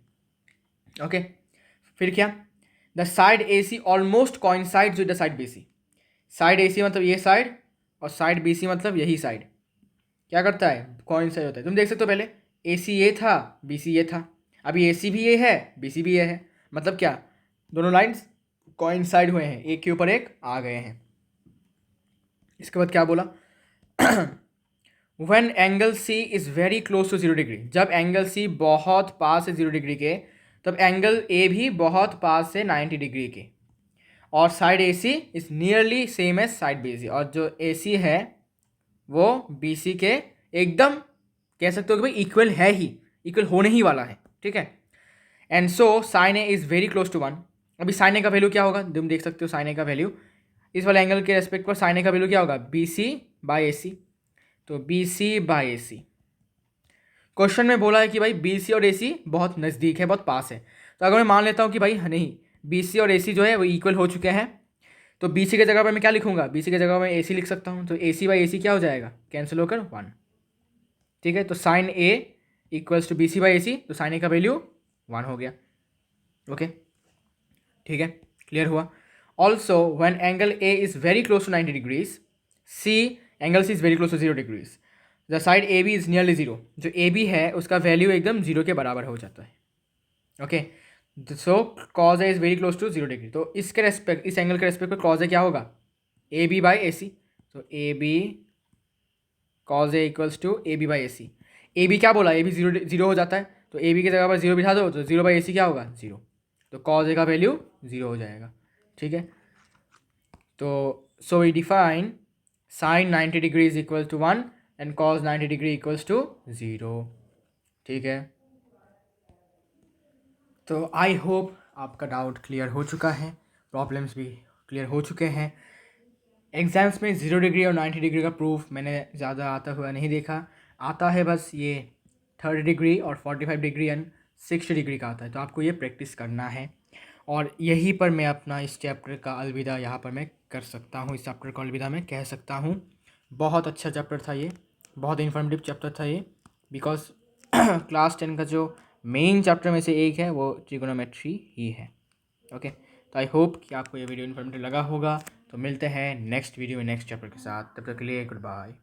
Okay, फिर क्या, the side A C almost coincides with the side B C. Side A C मतलब ये साइड और साइड बी सी मतलब यही साइड क्या करता है, कोइंसाइड होता है। तुम देख सकते हो पहले ए सी ये था, बी सी ये था, अभी ए सी भी ये है, बी सी भी ये है, मतलब क्या, दोनों लाइन्स कोइंसाइड हुए हैं, एक के ऊपर एक आ गए हैं। इसके बाद क्या बोला, when angle C is very close to 0 degree, जब एंगल सी बहुत पास है 0 डिग्री के, तब एंगल ए भी बहुत पास है 90 डिग्री के, और side A C is nearly same as side B C, और जो ए सी है वो बी सी के एकदम कह सकते हो कि भाई इक्वल है ही, इक्वल होने ही वाला है, ठीक है। And so sine A is very close to 1। अभी साइन ए का वैल्यू क्या होगा, तुम देख सकते हो साइन ए का वैल्यू इस वाले एंगल के रेस्पेक्ट पर साइन ए का वैल्यू क्या होगा, B C by A C. तो B C by A C, question में बोला है कि भाई बी सी और ए सी बहुत नज़दीक है, बहुत पास है। तो अगर मैं मान लेता हूँ कि भाई नहीं, बी सी और ए सी जो है वो इक्वल हो चुके हैं, तो बी सी की जगह पर मैं क्या लिखूंगा, बी सी की जगह मैं ए सी लिख सकता हूँ। तो ए सी बाई ए सी क्या हो जाएगा, कैंसिल होकर 1, ठीक है। तो sine A equals to B C by A C, तो साइन ए का वैल्यू 1 हो गया, ओके, ठीक है, क्लियर हुआ। Also when angle A is very close to 90 degrees, C angle C is very close to 0 degrees, the side A B is nearly 0, जो ए बी है उसका वैल्यू एकदम 0 के बराबर हो जाता है, okay. So cos A is very close to 0 degree, तो इसके रेस्पेक्ट, इस एंगल के रेस्पेक्ट पर कॉज ए क्या होगा, ए बी बाई ए सी। तो A B cos A equals to A B by A C. A B क्या बोला, ए बी 0 हो जाता है, तो ए बी की जगह पर 0 बिठा दो, तो 0 बाई ए सी क्या होगा, 0। तो कॉज ए का वैल्यू 0 हो जाएगा, ठीक है। तो so we define sine 90 degree is equal to 1 and cos 90 degree equals to 0, ठीक है। तो आई होप आपका डाउट क्लियर हो चुका है, प्रॉब्लम्स भी क्लियर हो चुके हैं। एग्ज़ाम्स में 0 डिग्री और 90 डिग्री का प्रूफ मैंने ज़्यादा आता हुआ नहीं देखा, आता है बस ये 30 डिग्री और 45 डिग्री एंड 60 डिग्री का आता है। तो आपको ये प्रैक्टिस करना है, और यहीं पर मैं अपना इस चैप्टर का अलविदा यहाँ पर मैं कर सकता हूँ, इस चैप्टर का अलविदा मैं कह सकता हूँ। बहुत अच्छा चैप्टर था ये, बहुत इन्फॉर्मेटिव चैप्टर था ये, बिकॉज क्लास 10 का जो मेन चैप्टर में से एक है वो ट्रिगोनोमेट्री ही है, ओके। तो आई होप कि आपको ये वीडियो इन्फॉर्मेटिव लगा होगा। तो मिलते हैं नेक्स्ट वीडियो में नेक्स्ट चैप्टर के साथ, तब तक के लिए गुड बाय।